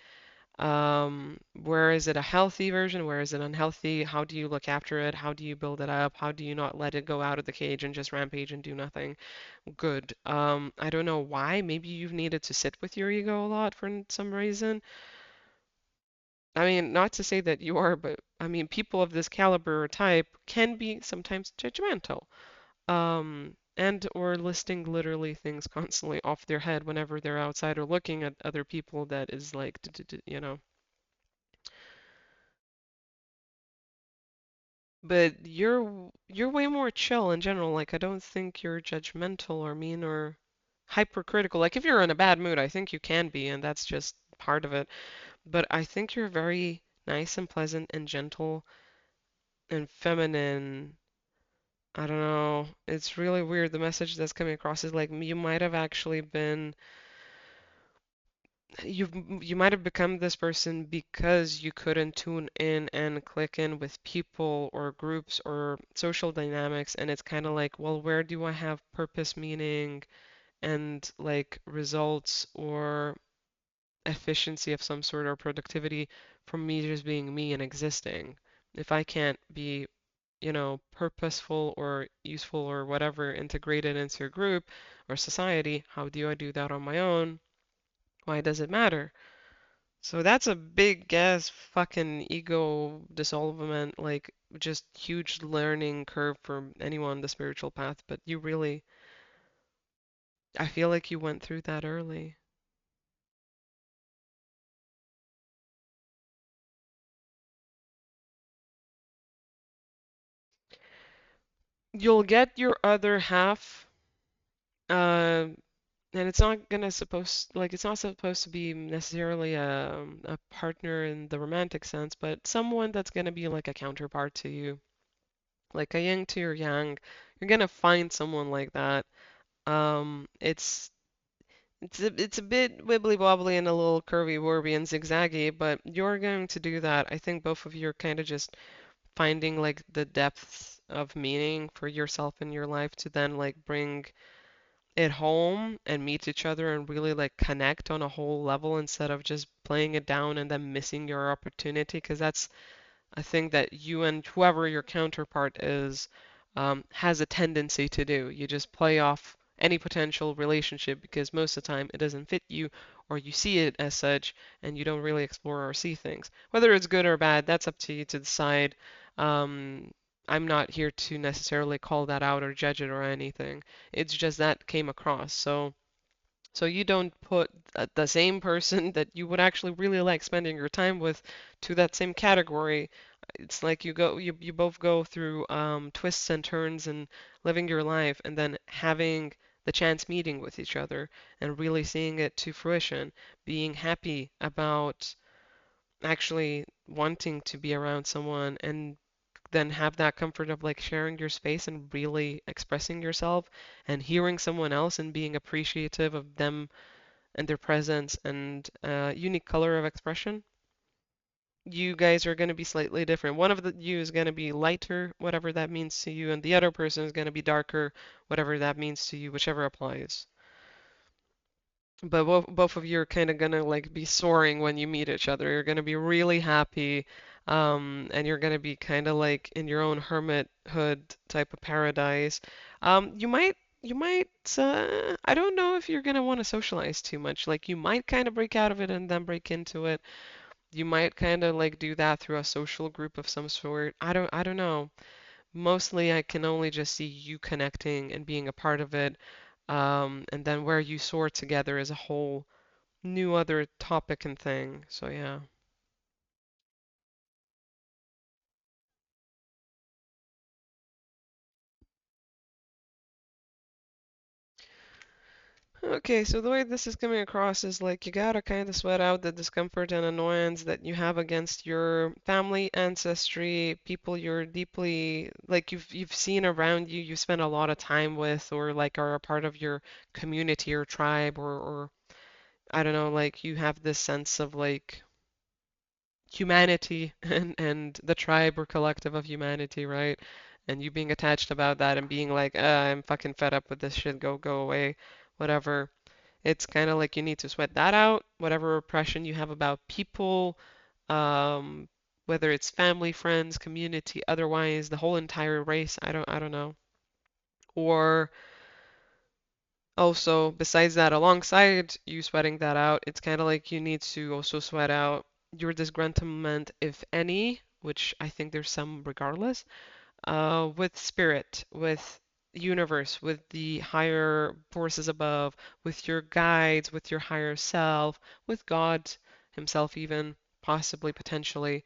A: Where is it a healthy version? Where is it unhealthy? How do you look after it? How do you build it up? How do you not let it go out of the cage and just rampage and do nothing? Good. I don't know why. Maybe you've needed to sit with your ego a lot for some reason. I mean, not to say that you are, but I mean, people of this caliber or type can be sometimes judgmental. And or listing literally things constantly off their head whenever they're outside or looking at other people that is like, But you're way more chill in general. Like I don't think you're judgmental or mean or hypercritical. Like if you're in a bad mood, I think you can be, and that's just part of it. But I think you're very nice and pleasant and gentle and feminine. I don't know. It's really weird. The message that's coming across is like you might have actually been you might have become this person because you couldn't tune in and click in with people or groups or social dynamics, and it's kind of like, well, where do I have purpose, meaning, and like results or efficiency of some sort or productivity from me just being me and existing? If I can't be, purposeful or useful or whatever integrated into a group or society, how do I do that on my own? Why does it matter? So that's a big ass fucking ego dissolvement, like just huge learning curve for anyone on the spiritual path. But I feel like you went through that early. You'll get your other half, uh, and it's not supposed to be necessarily a partner in the romantic sense, but someone that's gonna be like a counterpart to you, like a yin to your yang. You're gonna find someone like that. It's it's a bit wibbly wobbly and a little curvy worby and zigzaggy, but you're going to do that. I think both of you are kind of just finding like the depths of meaning for yourself in your life to then like bring it home and meet each other and really like connect on a whole level instead of just playing it down and then missing your opportunity because that's I think that you and whoever your counterpart is has a tendency to do. You just play off any potential relationship because most of the time it doesn't fit you or you see it as such and you don't really explore or see things. Whether it's good or bad, that's up to you to decide. Um, I'm not here to necessarily call that out or judge it or anything. It's just that came across. So you don't put the same person that you would actually really like spending your time with to that same category. It's like you both go through twists and turns and living your life and then having the chance meeting with each other and really seeing it to fruition, being happy about actually wanting to be around someone and then have that comfort of like sharing your space and really expressing yourself and hearing someone else and being appreciative of them and their presence and unique color of expression. You guys are going to be slightly different. One of the you is going to be lighter, whatever that means to you, and the other person is going to be darker, whatever that means to you, whichever applies. But both of you are kind of going to like be soaring when you meet each other. You're going to be really happy, and you're going to be kind of like in your own hermithood type of paradise. You might, I don't know if you're going to want to socialize too much. Like you might kind of break out of it and then break into it. You might kind of like do that through a social group of some sort. I don't know. Mostly I can only just see you connecting and being a part of it. And then where you soar together is a whole new other topic and thing. So yeah. Okay, so the way this is coming across is like you gotta kind of sweat out the discomfort and annoyance that you have against your family, ancestry, people you're deeply like you've seen around you, you spend a lot of time with, or like are a part of your community or tribe, or I don't know, like you have this sense of like humanity and the tribe or collective of humanity, right? And you being attached about that and being like, I'm fucking fed up with this shit, go away, whatever. It's kind of like you need to sweat that out, whatever repression you have about people, um, whether it's family, friends, community, otherwise the whole entire race. I don't know. Or also, besides that, alongside you sweating that out, it's kind of like you need to also sweat out your disgruntlement, if any, which I think there's some regardless, with spirit, with universe, with the higher forces above, with your guides, with your higher self, with God himself even, possibly, potentially.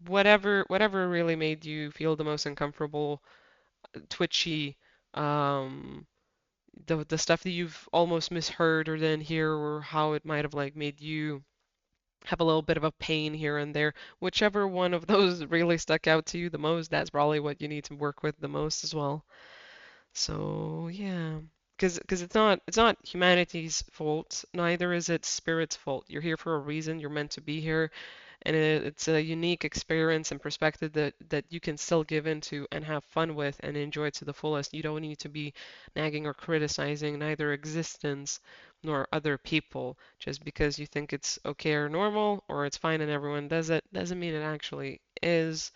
A: Whatever really made you feel the most uncomfortable, twitchy, um, the stuff that you've almost misheard or didn't hear, or how it might have like made you have a little bit of a pain here and there. Whichever one of those really stuck out to you the most, that's probably what you need to work with the most as well. So yeah, because it's not humanity's fault, neither is it spirit's fault. You're here for a reason. You're meant to be here, and it's a unique experience and perspective that you can still give into and have fun with and enjoy to the fullest. You don't need to be nagging or criticizing neither existence nor other people just because you think it's okay or normal or it's fine and everyone does it doesn't mean it actually is.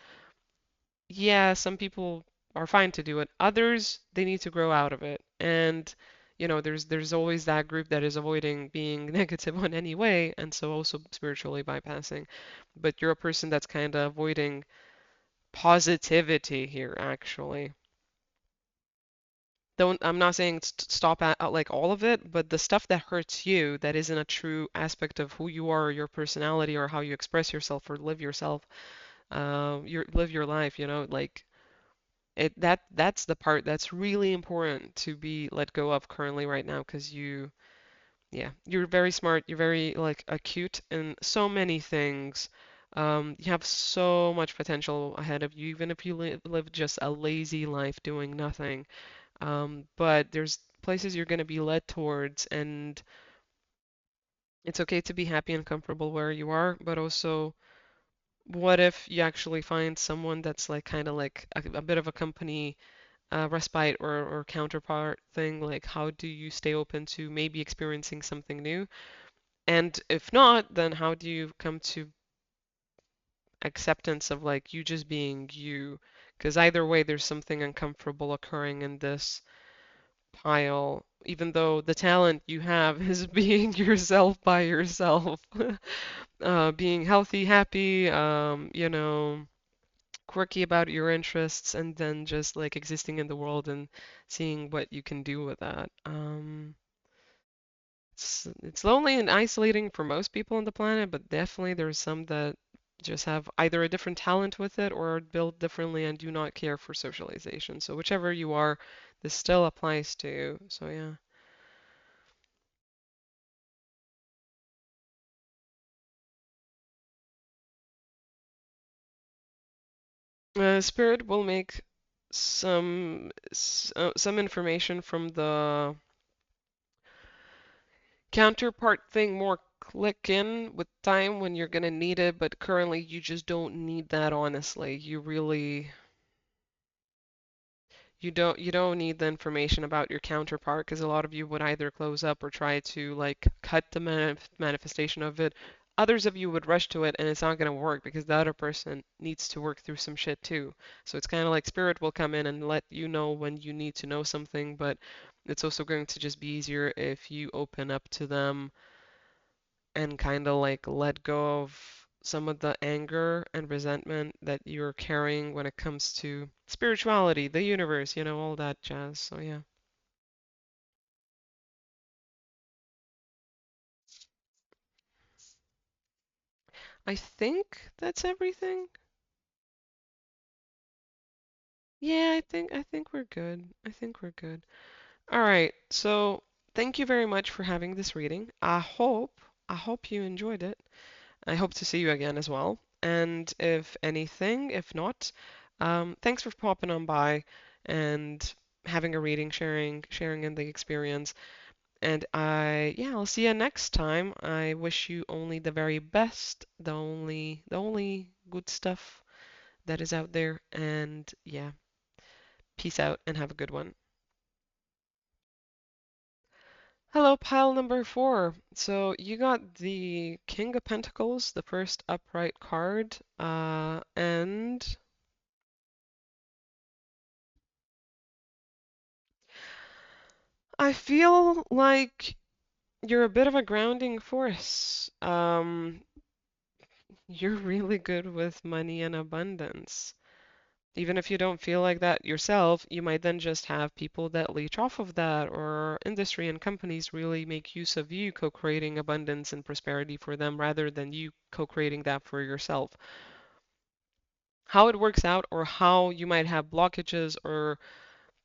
A: Yeah, some people are fine to do it. Others, they need to grow out of it. And there's always that group that is avoiding being negative on any way, and so also spiritually bypassing. But you're a person that's kind of avoiding positivity here, actually. Don't, I'm not saying stop at like all of it, but the stuff that hurts you, that isn't a true aspect of who you are, or your personality, or how you express yourself or live yourself, live your life, like that's the part that's really important to be let go of currently right now because you're very smart, you're very like acute in so many things. You have so much potential ahead of you, even if you live just a lazy life doing nothing. But there's places you're going to be led towards, and it's okay to be happy and comfortable where you are, but also what if you actually find someone that's like kind of like a bit of a company respite or counterpart thing? Like, how do you stay open to maybe experiencing something new? And if not, then how do you come to acceptance of like you just being you? Because either way, there's something uncomfortable occurring in this pile, even though the talent you have is being yourself by yourself, being healthy, happy, quirky about your interests and then just like existing in the world and seeing what you can do with that. It's lonely and isolating for most people on the planet, but definitely there's some that just have either a different talent with it or are built differently and do not care for socialization. So whichever you are, this still applies to you. So yeah. Spirit will make some information from the counterpart thing more click in with time when you're gonna need it, but currently you just don't need that, honestly. You don't need the information about your counterpart because a lot of you would either close up or try to like cut the manifestation of it. Others of you would rush to it and it's not going to work because the other person needs to work through some shit too. So it's kind of like spirit will come in and let you know when you need to know something, but it's also going to just be easier if you open up to them and kind of like let go of some of the anger and resentment that you're carrying when it comes to spirituality, the universe, all that jazz. So yeah. I think that's everything. Yeah, I think we're good. I think we're good. All right. So thank you very much for having this reading. I hope you enjoyed it. I hope to see you again as well. And if anything, if not, thanks for popping on by and having a reading, sharing in the experience. And I'll see you next time. I wish you only the very best, the only good stuff that is out there. And yeah, peace out and have a good one. Hello, pile number four. So you got the King of Pentacles, the first upright card, and I feel like you're a bit of a grounding force. You're really good with money and abundance. Even if you don't feel like that yourself, you might then just have people that leech off of that, or industry and companies really make use of you co-creating abundance and prosperity for them rather than you co-creating that for yourself. How it works out, or how you might have blockages or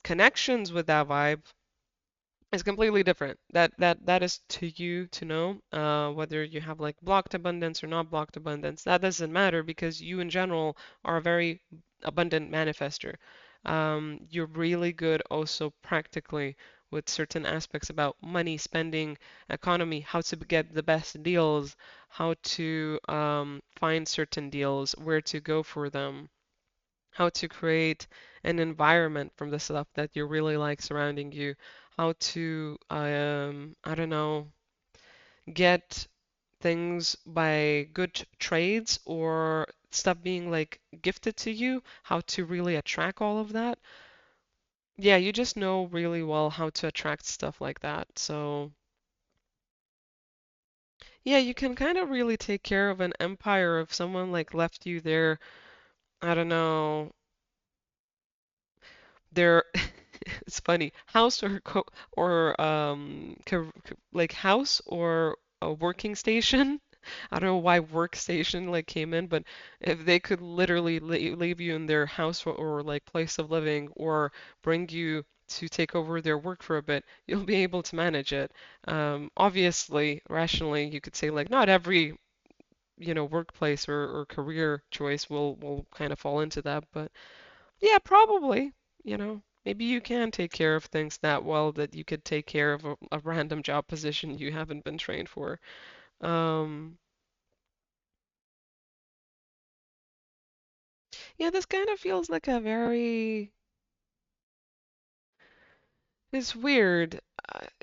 A: connections with that vibe, is completely different. That is to you to know, whether you have like blocked abundance or not blocked abundance. That doesn't matter because you in general are a very abundant manifester. You're really good also practically with certain aspects about money, spending, economy, how to get the best deals, how to find certain deals, where to go for them, how to create an environment from the stuff that you really like surrounding you, how to, I don't know, get things by good trades or stuff being like gifted to you, how to really attract all of that. Yeah, you just know really well how to attract stuff like that. So, yeah, you can kind of really take care of an empire if someone like left you there, I don't know, their it's funny. House or co or like house or a working station. I don't know why workstation like came in, but if they could literally leave you in their house or like place of living or bring you to take over their work for a bit, you'll be able to manage it. Obviously, rationally, you could say like not every, workplace or career choice will kind of fall into that, but yeah, probably. Maybe you can take care of things that well that you could take care of a random job position you haven't been trained for. Um, yeah, this kind of feels like a very it's weird.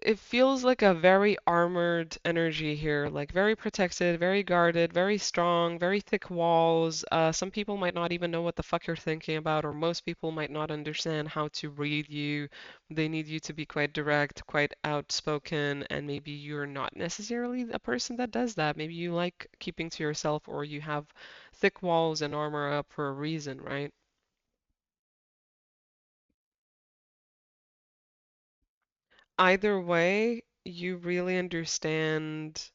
A: It feels like a very armored energy here, like very protected, very guarded, very strong, very thick walls. Some people might not even know what the fuck you're thinking about, or most people might not understand how to read you. They need you to be quite direct, quite outspoken, and maybe you're not necessarily a person that does that. Maybe you like keeping to yourself, or you have thick walls and armor up for a reason, right? Either way, you really understand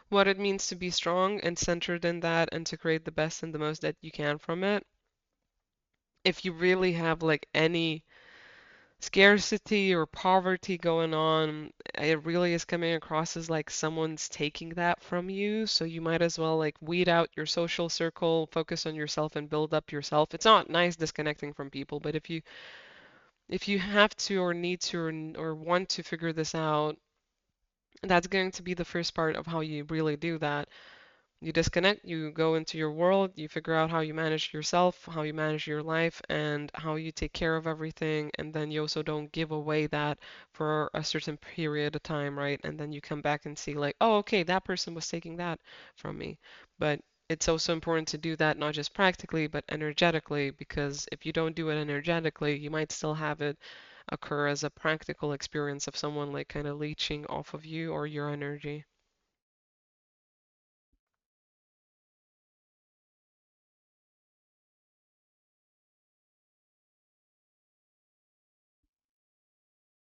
A: what it means to be strong and centered in that and to create the best and the most that you can from it. If you really have like any scarcity or poverty going on, it really is coming across as like someone's taking that from you. So you might as well like weed out your social circle, focus on yourself and build up yourself. It's not nice disconnecting from people, but if you have to or need to or want to figure this out, that's going to be the first part of how you really do that. You disconnect, you go into your world, you figure out how you manage yourself, how you manage your life, and how you take care of everything. And then you also don't give away that for a certain period of time, right? And then you come back and see, like, oh, okay, that person was taking that from me. But it's also important to do that not just practically, but energetically, because if you don't do it energetically, you might still have it occur as a practical experience of someone like kind of leeching off of you or your energy.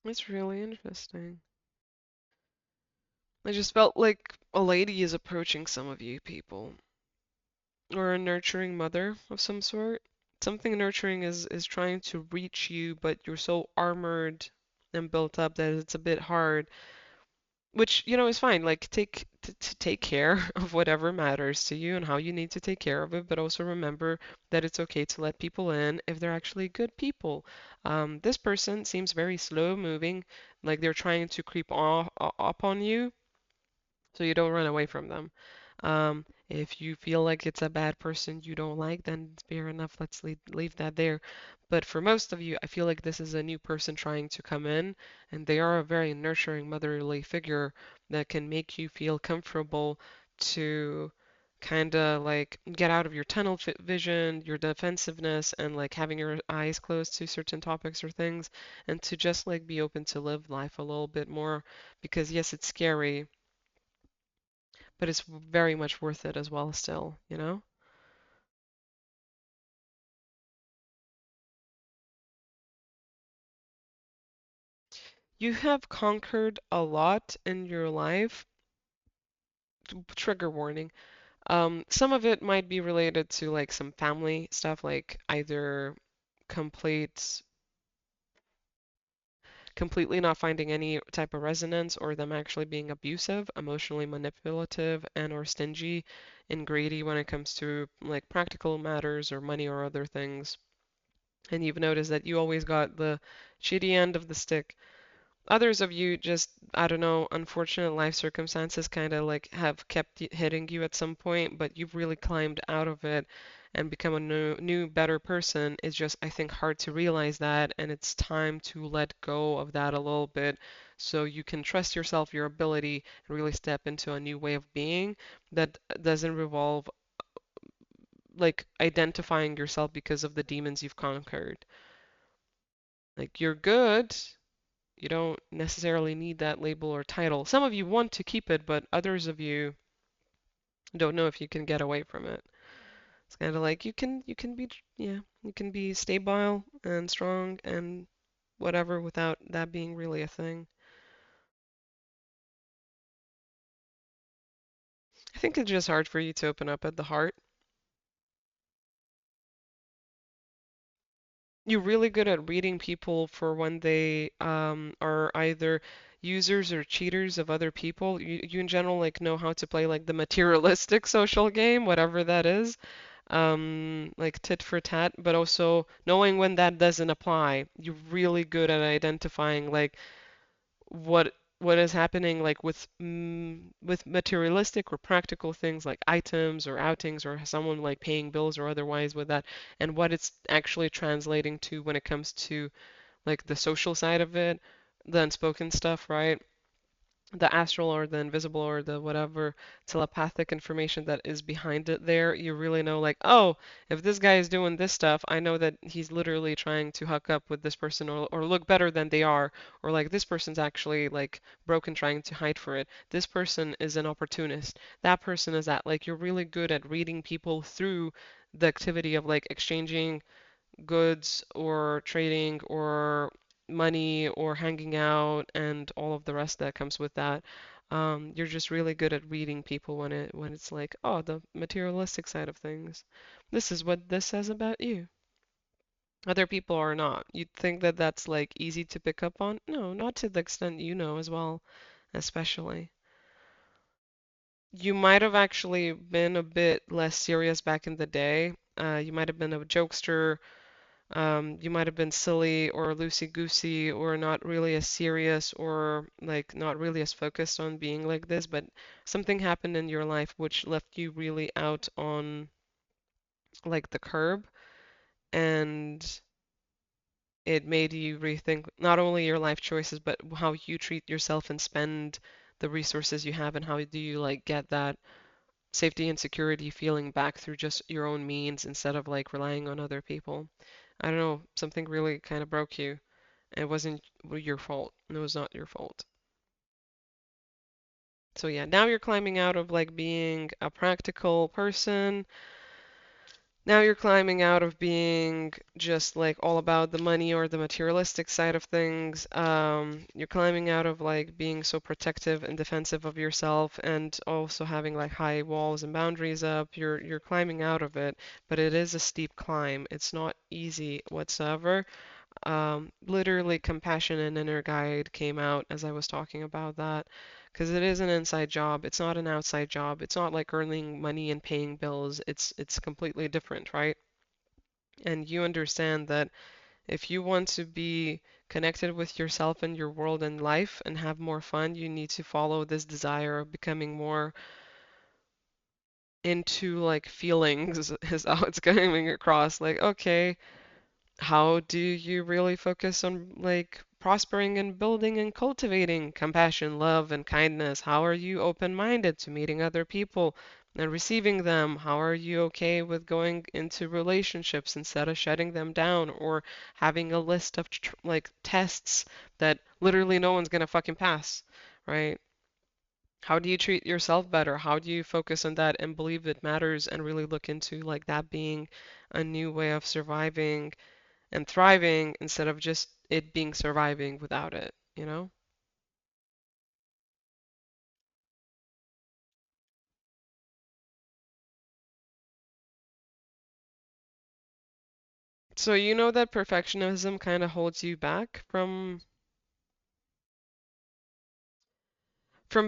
A: It's really interesting. I just felt like a lady is approaching some of you people, or a nurturing mother of some sort. Something nurturing is trying to reach you, but you're so armored. and built up that it's a bit hard, which, is fine. Like to take care of whatever matters to you and how you need to take care of it, but also remember that it's okay to let people in if they're actually good people. This person seems very slow moving, like they're trying to creep up on you, so you don't run away from them. If you feel like it's a bad person you don't like, then fair enough, let's leave that there. But for most of you, I feel like this is a new person trying to come in, and they are a very nurturing, motherly figure that can make you feel comfortable to kind of like get out of your tunnel vision, your defensiveness, and like having your eyes closed to certain topics or things, and to just like be open to live life a little bit more. Because yes, it's scary, but it's very much worth it as well still, you know? You have conquered a lot in your life. Trigger warning. Some of it might be related to like some family stuff, like either complete completely not finding any type of resonance or them actually being abusive, emotionally manipulative, and or stingy and greedy when it comes to like practical matters or money or other things. And you've noticed that you always got the shitty end of the stick. Others of you just, I don't know, unfortunate life circumstances kind of like have kept hitting you at some point, but you've really climbed out of it and become a new, better person. It's just, I think, hard to realize that, and it's time to let go of that a little bit so you can trust yourself, your ability, and really step into a new way of being that doesn't revolve like identifying yourself because of the demons you've conquered. Like, you're good, you don't necessarily need that label or title. Some of you want to keep it, but others of you don't know if you can get away from it. It's kind of like you can be yeah, you can be stable and strong and whatever without that being really a thing. I think it's just hard for you to open up at the heart. You're really good at reading people for when they are either users or cheaters of other people. You in general like know how to play like the materialistic social game, whatever that is, like tit for tat, but also knowing when that doesn't apply. You're really good at identifying like what is happening like with materialistic or practical things like items or outings or someone like paying bills or otherwise with that, and what it's actually translating to when it comes to like the social side of it, the unspoken stuff, right? The astral or the invisible or the whatever telepathic information that is behind it there, you really know like, oh, if this guy is doing this stuff, I know that he's literally trying to hook up with this person or look better than they are, or like this person's actually like broken trying to hide for it. This person is an opportunist. That person is that. Like you're really good at reading people through the activity of like exchanging goods or trading or money or hanging out and all of the rest that comes with that. You're just really good at reading people when it's like, oh, the materialistic side of things. This is what this says about you. Other people are not. You'd think that that's like easy to pick up on. No, not to the extent you know as well, especially. You might have actually been a bit less serious back in the day. You might have been a jokester. You might have been silly or loosey-goosey or not really as serious or like not really as focused on being like this, but something happened in your life which left you really out on like the curb, and it made you rethink not only your life choices but how you treat yourself and spend the resources you have, and how do you like get that safety and security feeling back through just your own means instead of like relying on other people. I don't know, something really kind of broke you. It wasn't your fault. It was not your fault. So yeah, now you're climbing out of like being a practical person. Now you're climbing out of being just like all about the money or the materialistic side of things. You're climbing out of like being so protective and defensive of yourself and also having like high walls and boundaries up. You're climbing out of it, but it is a steep climb. It's not easy whatsoever. Literally, compassion and inner guide came out as I was talking about that, because it is an inside job. It's not an outside job. It's not like earning money and paying bills. It's completely different, right? And you understand that if you want to be connected with yourself and your world and life and have more fun, you need to follow this desire of becoming more into like feelings is how it's coming across. Like, okay, how do you really focus on like prospering and building and cultivating compassion, love, and kindness? How are you open-minded to meeting other people and receiving them? How are you okay with going into relationships instead of shutting them down or having a list of like tests that literally no one's gonna fucking pass, right? How do you treat yourself better? How do you focus on that and believe it matters and really look into like that being a new way of surviving and thriving instead of just it being surviving without it, you know? So you know that perfectionism kind of holds you back from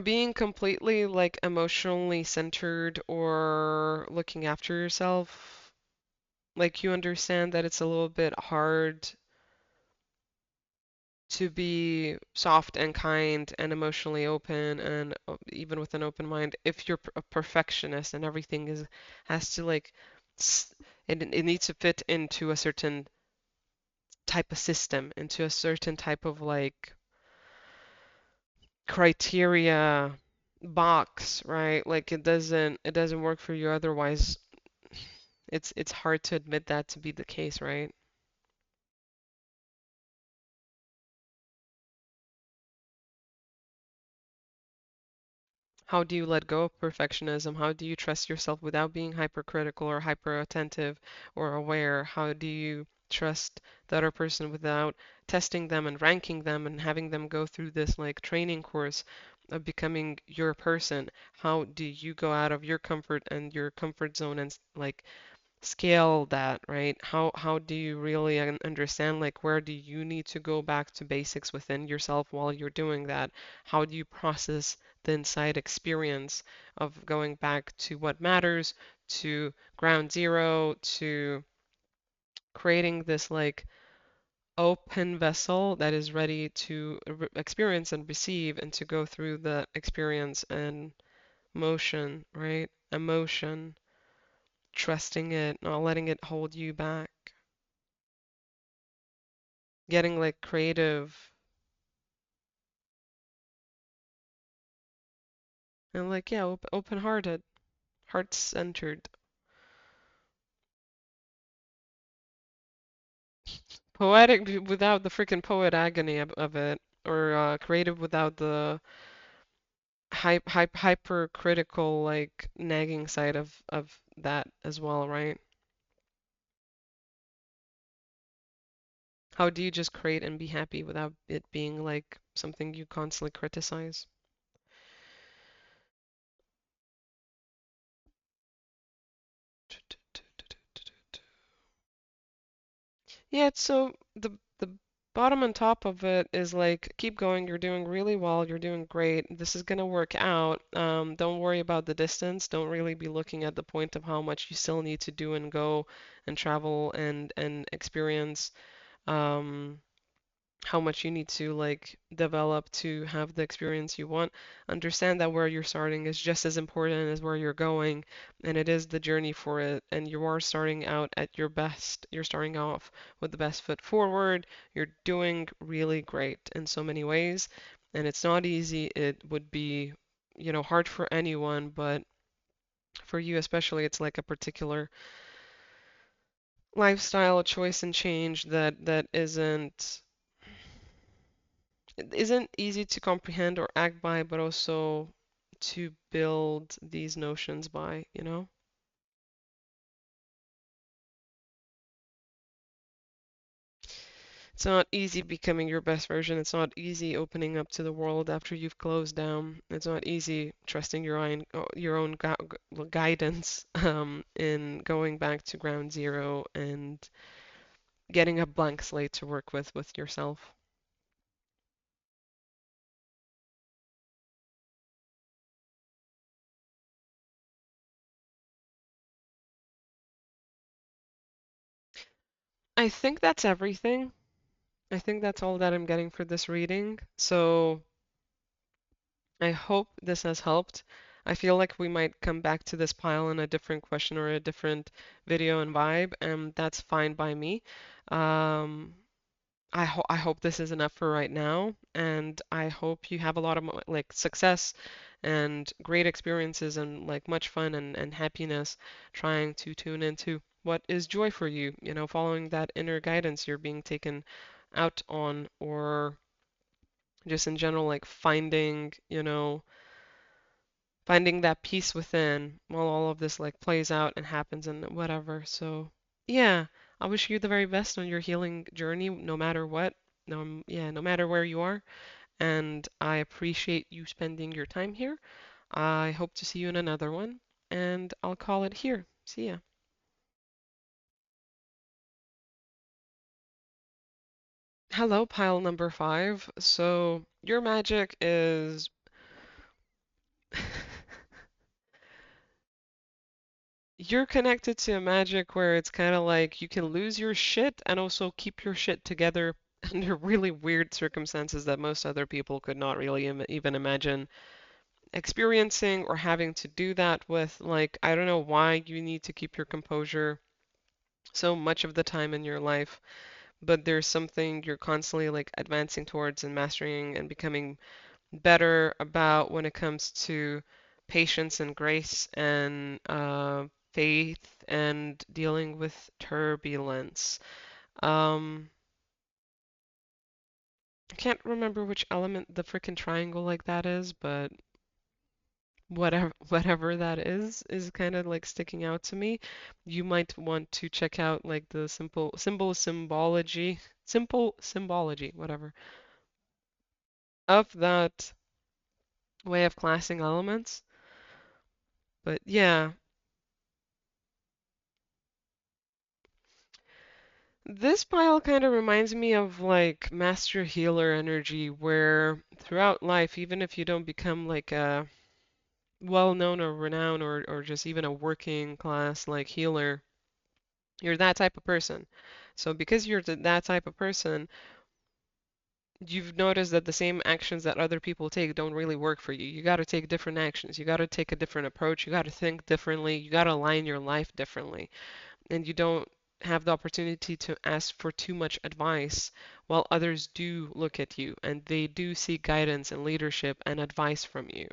A: being completely like emotionally centered or looking after yourself. Like you understand that it's a little bit hard to be soft and kind and emotionally open and even with an open mind if you're a perfectionist and everything is has to like it needs to fit into a certain type of system, into a certain type of like criteria box, right? Like it doesn't work for you otherwise. It's hard to admit that to be the case, right? How do you let go of perfectionism? How do you trust yourself without being hypercritical or hyper attentive or aware? How do you trust the other person without testing them and ranking them and having them go through this like training course of becoming your person? How do you go out of your comfort and your comfort zone and like scale that, right? How do you really understand like where do you need to go back to basics within yourself while you're doing that? How do you process the inside experience of going back to what matters, to ground zero, to creating this like open vessel that is ready to experience and receive and to go through the experience and motion, right? Emotion, trusting it, not letting it hold you back. Getting like creative and like yeah, open-hearted, heart-centered, poetic without the freaking poet agony of it, or creative without the hypercritical like nagging side of that as well, right? How do you just create and be happy without it being like something you constantly criticize? Yeah, so the bottom and top of it is like keep going, you're doing really well, you're doing great. This is gonna work out. Don't worry about the distance. Don't really be looking at the point of how much you still need to do and go and travel and experience. Um, how much you need to like develop to have the experience you want. Understand that where you're starting is just as important as where you're going, and it is the journey for it. And you are starting out at your best. You're starting off with the best foot forward. You're doing really great in so many ways, and it's not easy. It would be, hard for anyone, but for you especially, it's like a particular lifestyle choice and change that isn't easy to comprehend or act by, but also to build these notions by, you know? It's not easy becoming your best version. It's not easy opening up to the world after you've closed down. It's not easy trusting your own guidance in going back to ground zero and getting a blank slate to work with yourself. I think that's everything. I think that's all that I'm getting for this reading. So I hope this has helped. I feel like we might come back to this pile in a different question or a different video and vibe, and that's fine by me. Um, I hope this is enough for right now, and I hope you have a lot of like success and great experiences and like much fun and happiness trying to tune into what is joy for you, following that inner guidance you're being taken out on, or just in general, like finding that peace within while all of this like plays out and happens and whatever. So, yeah, I wish you the very best on your healing journey, no matter what. No, yeah, no matter where you are. And I appreciate you spending your time here. I hope to see you in another one, and I'll call it here. See ya. Hello, pile number five. So, your magic is you're connected to a magic where it's kind of like you can lose your shit and also keep your shit together under really weird circumstances that most other people could not really even imagine experiencing or having to do that with. Like, I don't know why you need to keep your composure so much of the time in your life, but there's something you're constantly like advancing towards and mastering and becoming better about when it comes to patience and grace and faith and dealing with turbulence. Um, I can't remember which element the frickin' triangle like that is, but whatever that is kind of like sticking out to me. You might want to check out like the simple symbology, whatever, of that way of classing elements. But yeah, this pile kind of reminds me of like master healer energy, where throughout life, even if you don't become like a well-known or renowned or just even a working class like healer, you're that type of person. So because you're that type of person, you've noticed that the same actions that other people take don't really work for you. You got to take different actions. You got to take a different approach. You got to think differently. You got to align your life differently. And you don't have the opportunity to ask for too much advice while others do look at you and they do seek guidance and leadership and advice from you.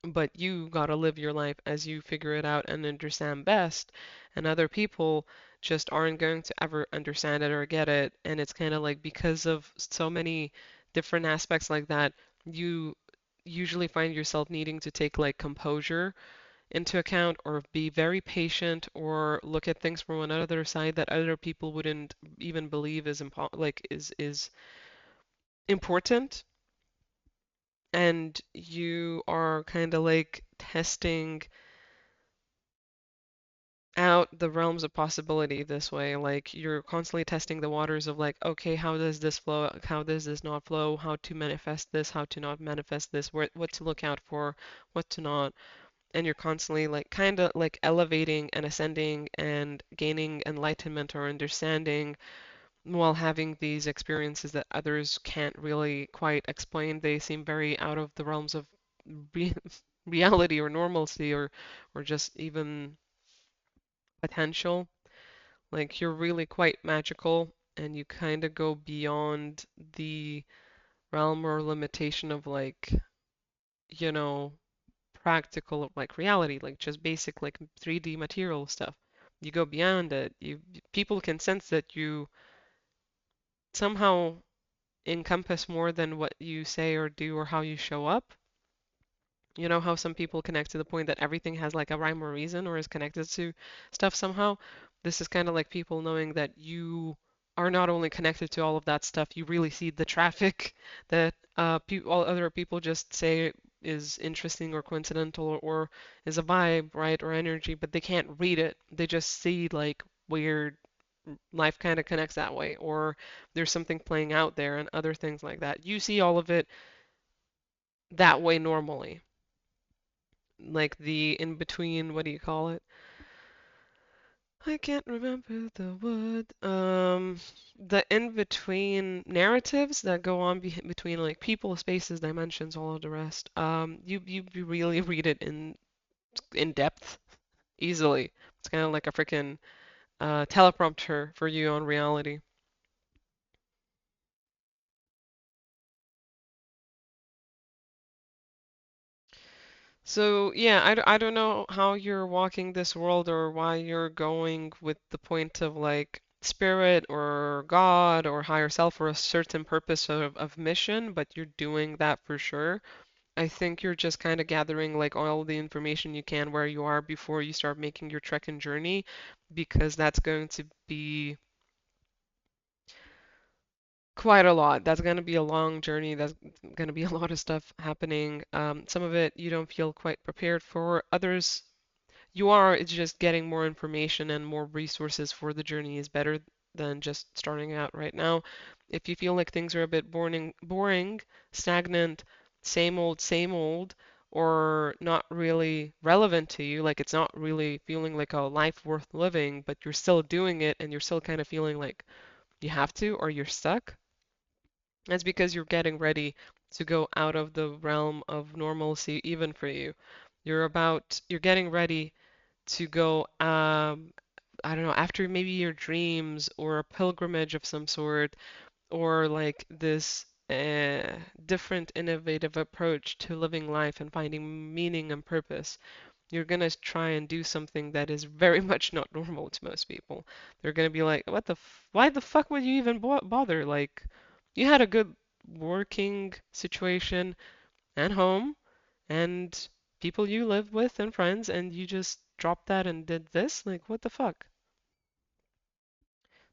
A: But you gotta live your life as you figure it out and understand best, and other people just aren't going to ever understand it or get it. And it's kind of like because of so many different aspects like that, you usually find yourself needing to take like composure into account or be very patient or look at things from another side that other people wouldn't even believe is is important, and you are kind of like testing out the realms of possibility this way. Like you're constantly testing the waters of like, okay, how does this flow? How does this not flow? How to manifest this? How to not manifest this? What to look out for? What to not? And you're constantly like kind of like elevating and ascending and gaining enlightenment or understanding while having these experiences that others can't really quite explain. They seem very out of the realms of re reality or normalcy or just even potential. Like you're really quite magical and you kind of go beyond the realm or limitation of like, you know, practical like reality, like just basic like 3D material stuff. You go beyond it. People can sense that you somehow encompass more than what you say or do or how you show up. You know how some people connect to the point that everything has like a rhyme or reason or is connected to stuff somehow? This is kind of like people knowing that you are not only connected to all of that stuff, you really see the traffic that all other people just say is interesting or coincidental or is a vibe, right, or energy, but they can't read it. They just see like weird. life kind of connects that way, or there's something playing out there and other things like that. You see all of it that way normally. Like the in between, what do you call it? I can't remember the word. The in between narratives that go on between like people, spaces, dimensions, all of the rest. You really read it in depth easily. It's kind of like a freaking teleprompter for you on reality. So yeah, I don't know how you're walking this world or why you're going with the point of like spirit or God or higher self for a certain purpose of mission, but you're doing that for sure. I think you're just kind of gathering like all the information you can where you are before you start making your trek and journey, because that's going to be quite a lot. That's going to be a long journey. That's going to be a lot of stuff happening. Some of it you don't feel quite prepared for. Others you are. It's just getting more information and more resources for the journey is better than just starting out right now. If you feel like things are a bit boring, stagnant, same old, or not really relevant to you, like it's not really feeling like a life worth living, but you're still doing it and you're still kind of feeling like you have to or you're stuck, that's because you're getting ready to go out of the realm of normalcy, even for you. You're getting ready to go, I don't know, after maybe your dreams or a pilgrimage of some sort, or like this different, innovative approach to living life and finding meaning and purpose. You're gonna try and do something that is very much not normal to most people. They're gonna be like, "What the why the fuck would you even bother? Like, you had a good working situation and home and people you live with and friends, and you just dropped that and did this? Like, what the fuck?"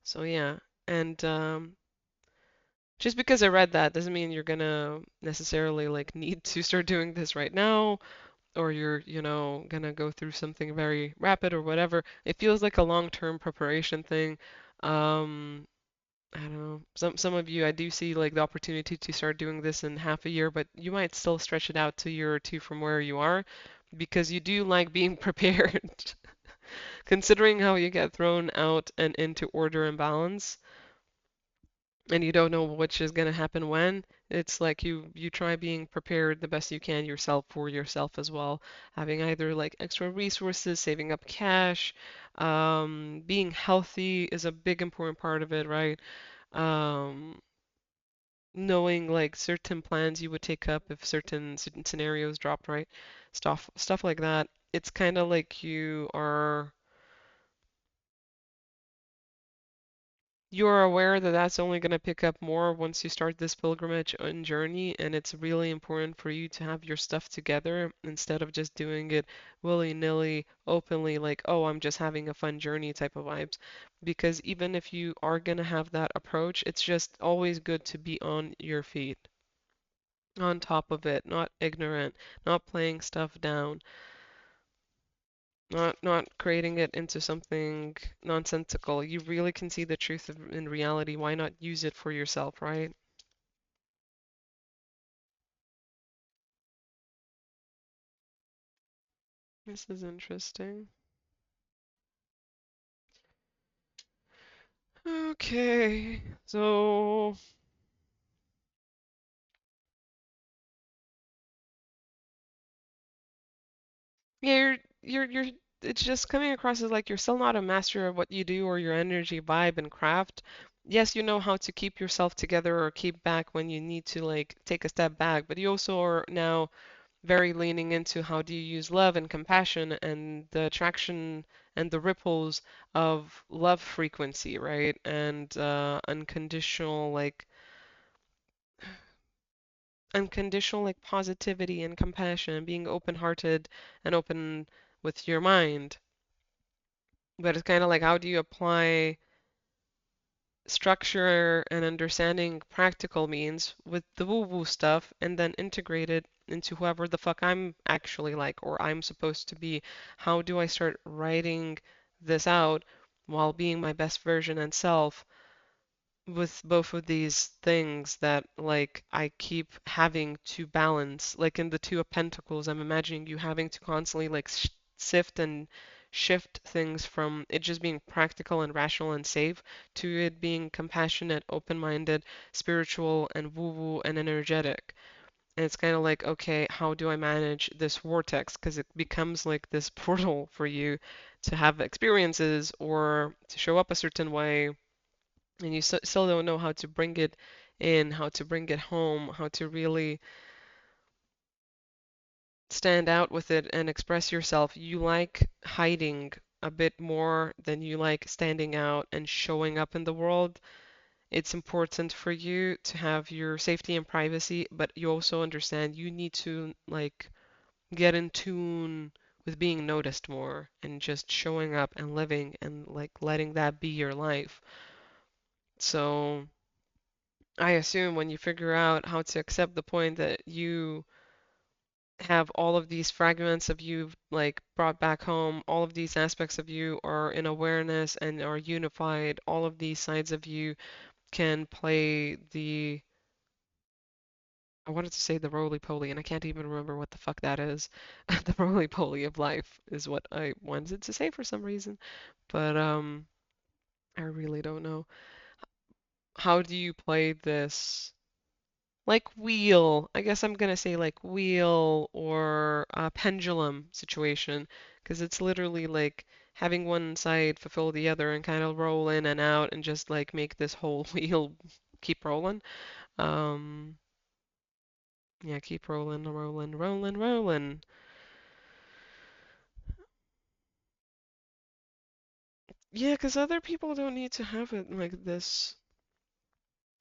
A: So yeah, and just because I read that doesn't mean you're gonna necessarily like need to start doing this right now, or you're, gonna go through something very rapid or whatever. It feels like a long-term preparation thing. Um, I don't know. Some of you, I do see like the opportunity to start doing this in half a year, but you might still stretch it out to a year or two from where you are because you do like being prepared. Considering how you get thrown out and into order and balance, and you don't know which is going to happen when, it's like you try being prepared the best you can yourself for yourself as well, having either like extra resources, saving up cash, being healthy is a big important part of it, right? um, Knowing like certain plans you would take up if certain scenarios dropped, right? Stuff like that. It's kind of like you're aware that that's only going to pick up more once you start this pilgrimage and journey, and it's really important for you to have your stuff together instead of just doing it willy-nilly, openly, like, oh, I'm just having a fun journey type of vibes. Because even if you are going to have that approach, it's just always good to be on your feet, on top of it, not ignorant, not playing stuff down, not creating it into something nonsensical. You really can see the truth in reality. Why not use it for yourself, right? This is interesting. Okay, so yeah, you're it's just coming across as like you're still not a master of what you do or your energy, vibe, and craft. Yes, you know how to keep yourself together or keep back when you need to like take a step back, but you also are now very leaning into how do you use love and compassion and the attraction and the ripples of love frequency, right? And unconditional like positivity and compassion and being open-hearted and open with your mind. But it's kind of like how do you apply structure and understanding practical means with the woo-woo stuff and then integrate it into whoever the fuck I'm actually like or I'm supposed to be. How do I start writing this out while being my best version and self with both of these things that like I keep having to balance. Like in the Two of Pentacles, I'm imagining you having to constantly like sift and shift things from it just being practical and rational and safe to it being compassionate, open-minded, spiritual, and woo-woo and energetic. And it's kind of like, okay, how do I manage this vortex? Because it becomes like this portal for you to have experiences or to show up a certain way, and you still don't know how to bring it in, how to bring it home, how to really stand out with it and express yourself. You like hiding a bit more than you like standing out and showing up in the world. It's important for you to have your safety and privacy, but you also understand you need to like get in tune with being noticed more and just showing up and living and like letting that be your life. So I assume when you figure out how to accept the point that you have all of these fragments of you like brought back home, all of these aspects of you are in awareness and are unified, all of these sides of you can play the I wanted to say the roly-poly, and I can't even remember what the fuck that is. The roly-poly of life is what I wanted to say for some reason, but I really don't know. How do you play this? Like wheel. I guess I'm gonna say like wheel or a pendulum situation, because it's literally like having one side fulfill the other and kind of roll in and out and just like make this whole wheel keep rolling. Um, yeah, keep rolling, rolling, rolling, rolling. Yeah, because other people don't need to have it like this.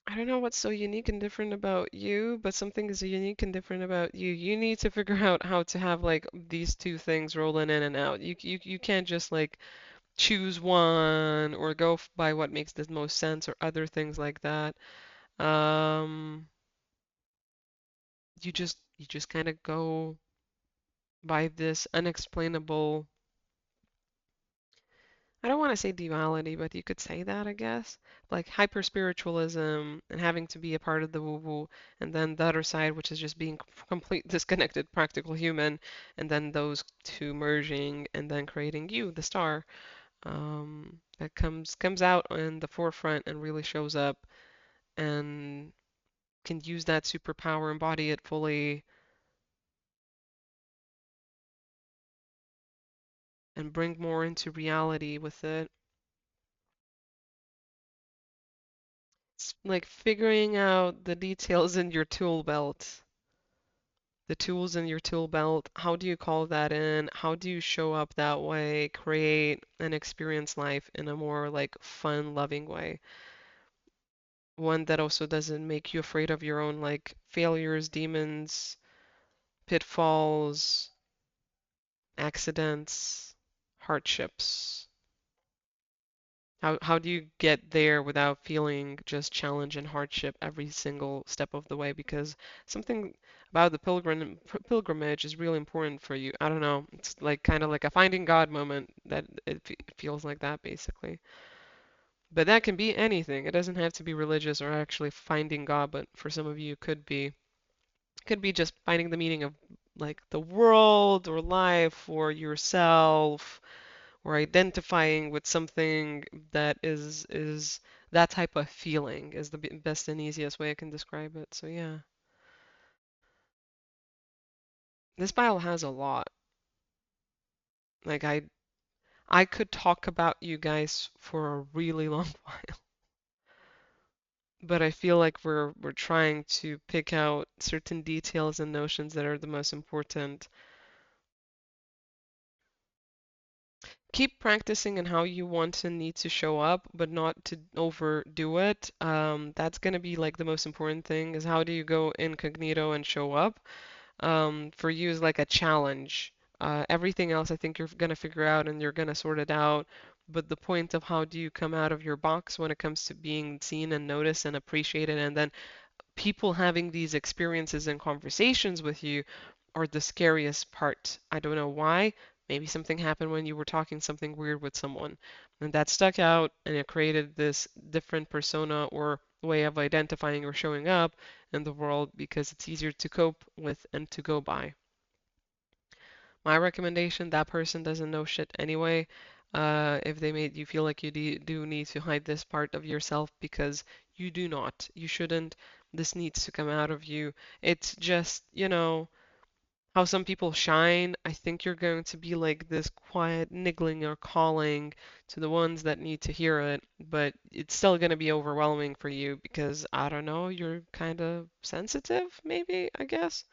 A: I don't know what's so unique and different about you, but something is unique and different about you. You need to figure out how to have like these two things rolling in and out. You can't just like choose one or go by what makes the most sense or other things like that. Um, you just kind of go by this unexplainable, I don't want to say duality, but you could say that, I guess. Like hyper spiritualism and having to be a part of the woo woo, and then the other side, which is just being complete disconnected practical human, and then those two merging and then creating you, the star, that comes out in the forefront and really shows up and can use that superpower, embody it fully, and bring more into reality with it. It's like figuring out the details in your tool belt. The tools in your tool belt, how do you call that in? How do you show up that way, create and experience life in a more like fun, loving way? One that also doesn't make you afraid of your own like failures, demons, pitfalls, accidents, hardships. How do you get there without feeling just challenge and hardship every single step of the way? Because something about the pilgrimage is really important for you. I don't know. It's like kind of like a finding God moment that it feels like that basically. But that can be anything. It doesn't have to be religious or actually finding God, but for some of you it could be just finding the meaning of like the world or life or yourself or identifying with something that is that type of feeling is the best and easiest way I can describe it. So yeah, this Bible has a lot. Like I could talk about you guys for a really long while, but I feel like we're trying to pick out certain details and notions that are the most important. Keep practicing in how you want and need to show up, but not to overdo it. That's gonna be like the most important thing is how do you go incognito and show up? For you is like a challenge. Everything else I think you're gonna figure out and you're gonna sort it out. But the point of how do you come out of your box when it comes to being seen and noticed and appreciated, and then people having these experiences and conversations with you are the scariest part. I don't know why, Maybe something happened when you were talking something weird with someone, and that stuck out and it created this different persona or way of identifying or showing up in the world because it's easier to cope with and to go by. My recommendation, that person doesn't know shit anyway. If they made you feel like you do need to hide this part of yourself because you do not. You shouldn't. This needs to come out of you. It's just, how some people shine. I think you're going to be like this quiet niggling or calling to the ones that need to hear it, but it's still going to be overwhelming for you because I don't know, you're kind of sensitive, maybe, I guess.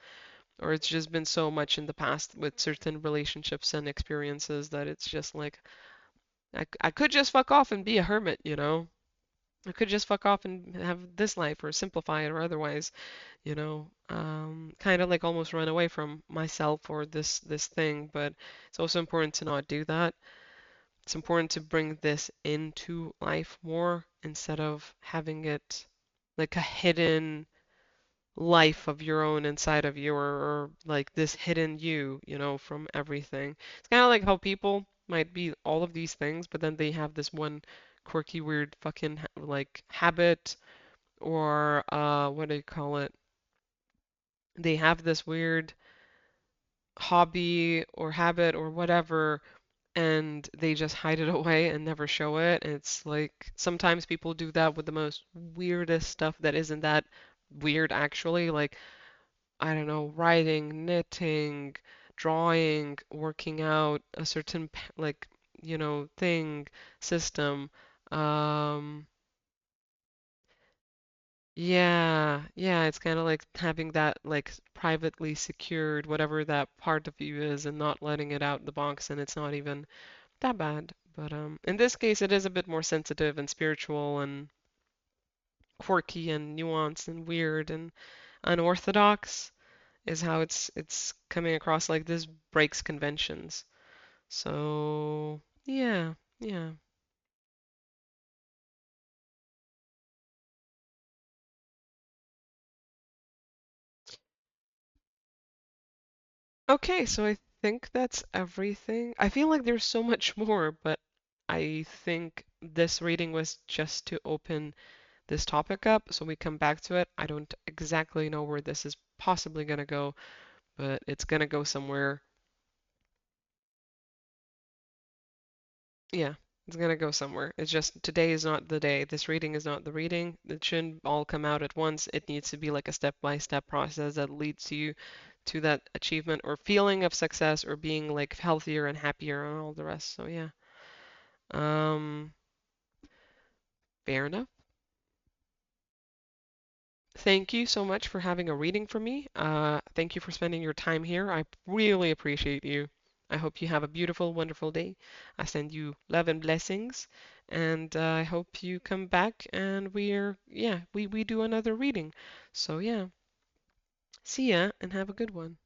A: Or it's just been so much in the past with certain relationships and experiences that it's just like, I could just fuck off and be a hermit, you know? I could just fuck off and have this life or simplify it or otherwise, kind of like almost run away from myself or this thing, but it's also important to not do that. It's important to bring this into life more instead of having it like a hidden life of your own inside of you or like this hidden you, from everything. It's kind of like how people might be all of these things, but then they have this one quirky, weird fucking like habit or what do you call it? They have this weird hobby or habit or whatever, and they just hide it away and never show it. And it's like sometimes people do that with the most weirdest stuff that isn't that weird actually. Like, I don't know, writing, knitting, drawing, working out, a certain like, thing, system. Um, yeah, it's kind of like having that like privately secured, whatever that part of you is, and not letting it out the box, and it's not even that bad. But in this case, it is a bit more sensitive and spiritual and quirky and nuanced and weird and unorthodox is how it's coming across like this breaks conventions. So yeah, yeah. Okay, so I think that's everything. I feel like there's so much more, but I think this reading was just to open this topic up so we come back to it. I don't exactly know where this is possibly going to go, but it's going to go somewhere. Yeah, it's going to go somewhere. It's just today is not the day. This reading is not the reading. It shouldn't all come out at once. It needs to be like a step-by-step process that leads you to that achievement or feeling of success or being like healthier and happier and all the rest. So yeah. Um, Fair enough. Thank you so much for having a reading for me. Thank you for spending your time here. I really appreciate you. I hope you have a beautiful, wonderful day. I send you love and blessings, and I hope you come back and we do another reading. So yeah, see ya and have a good one.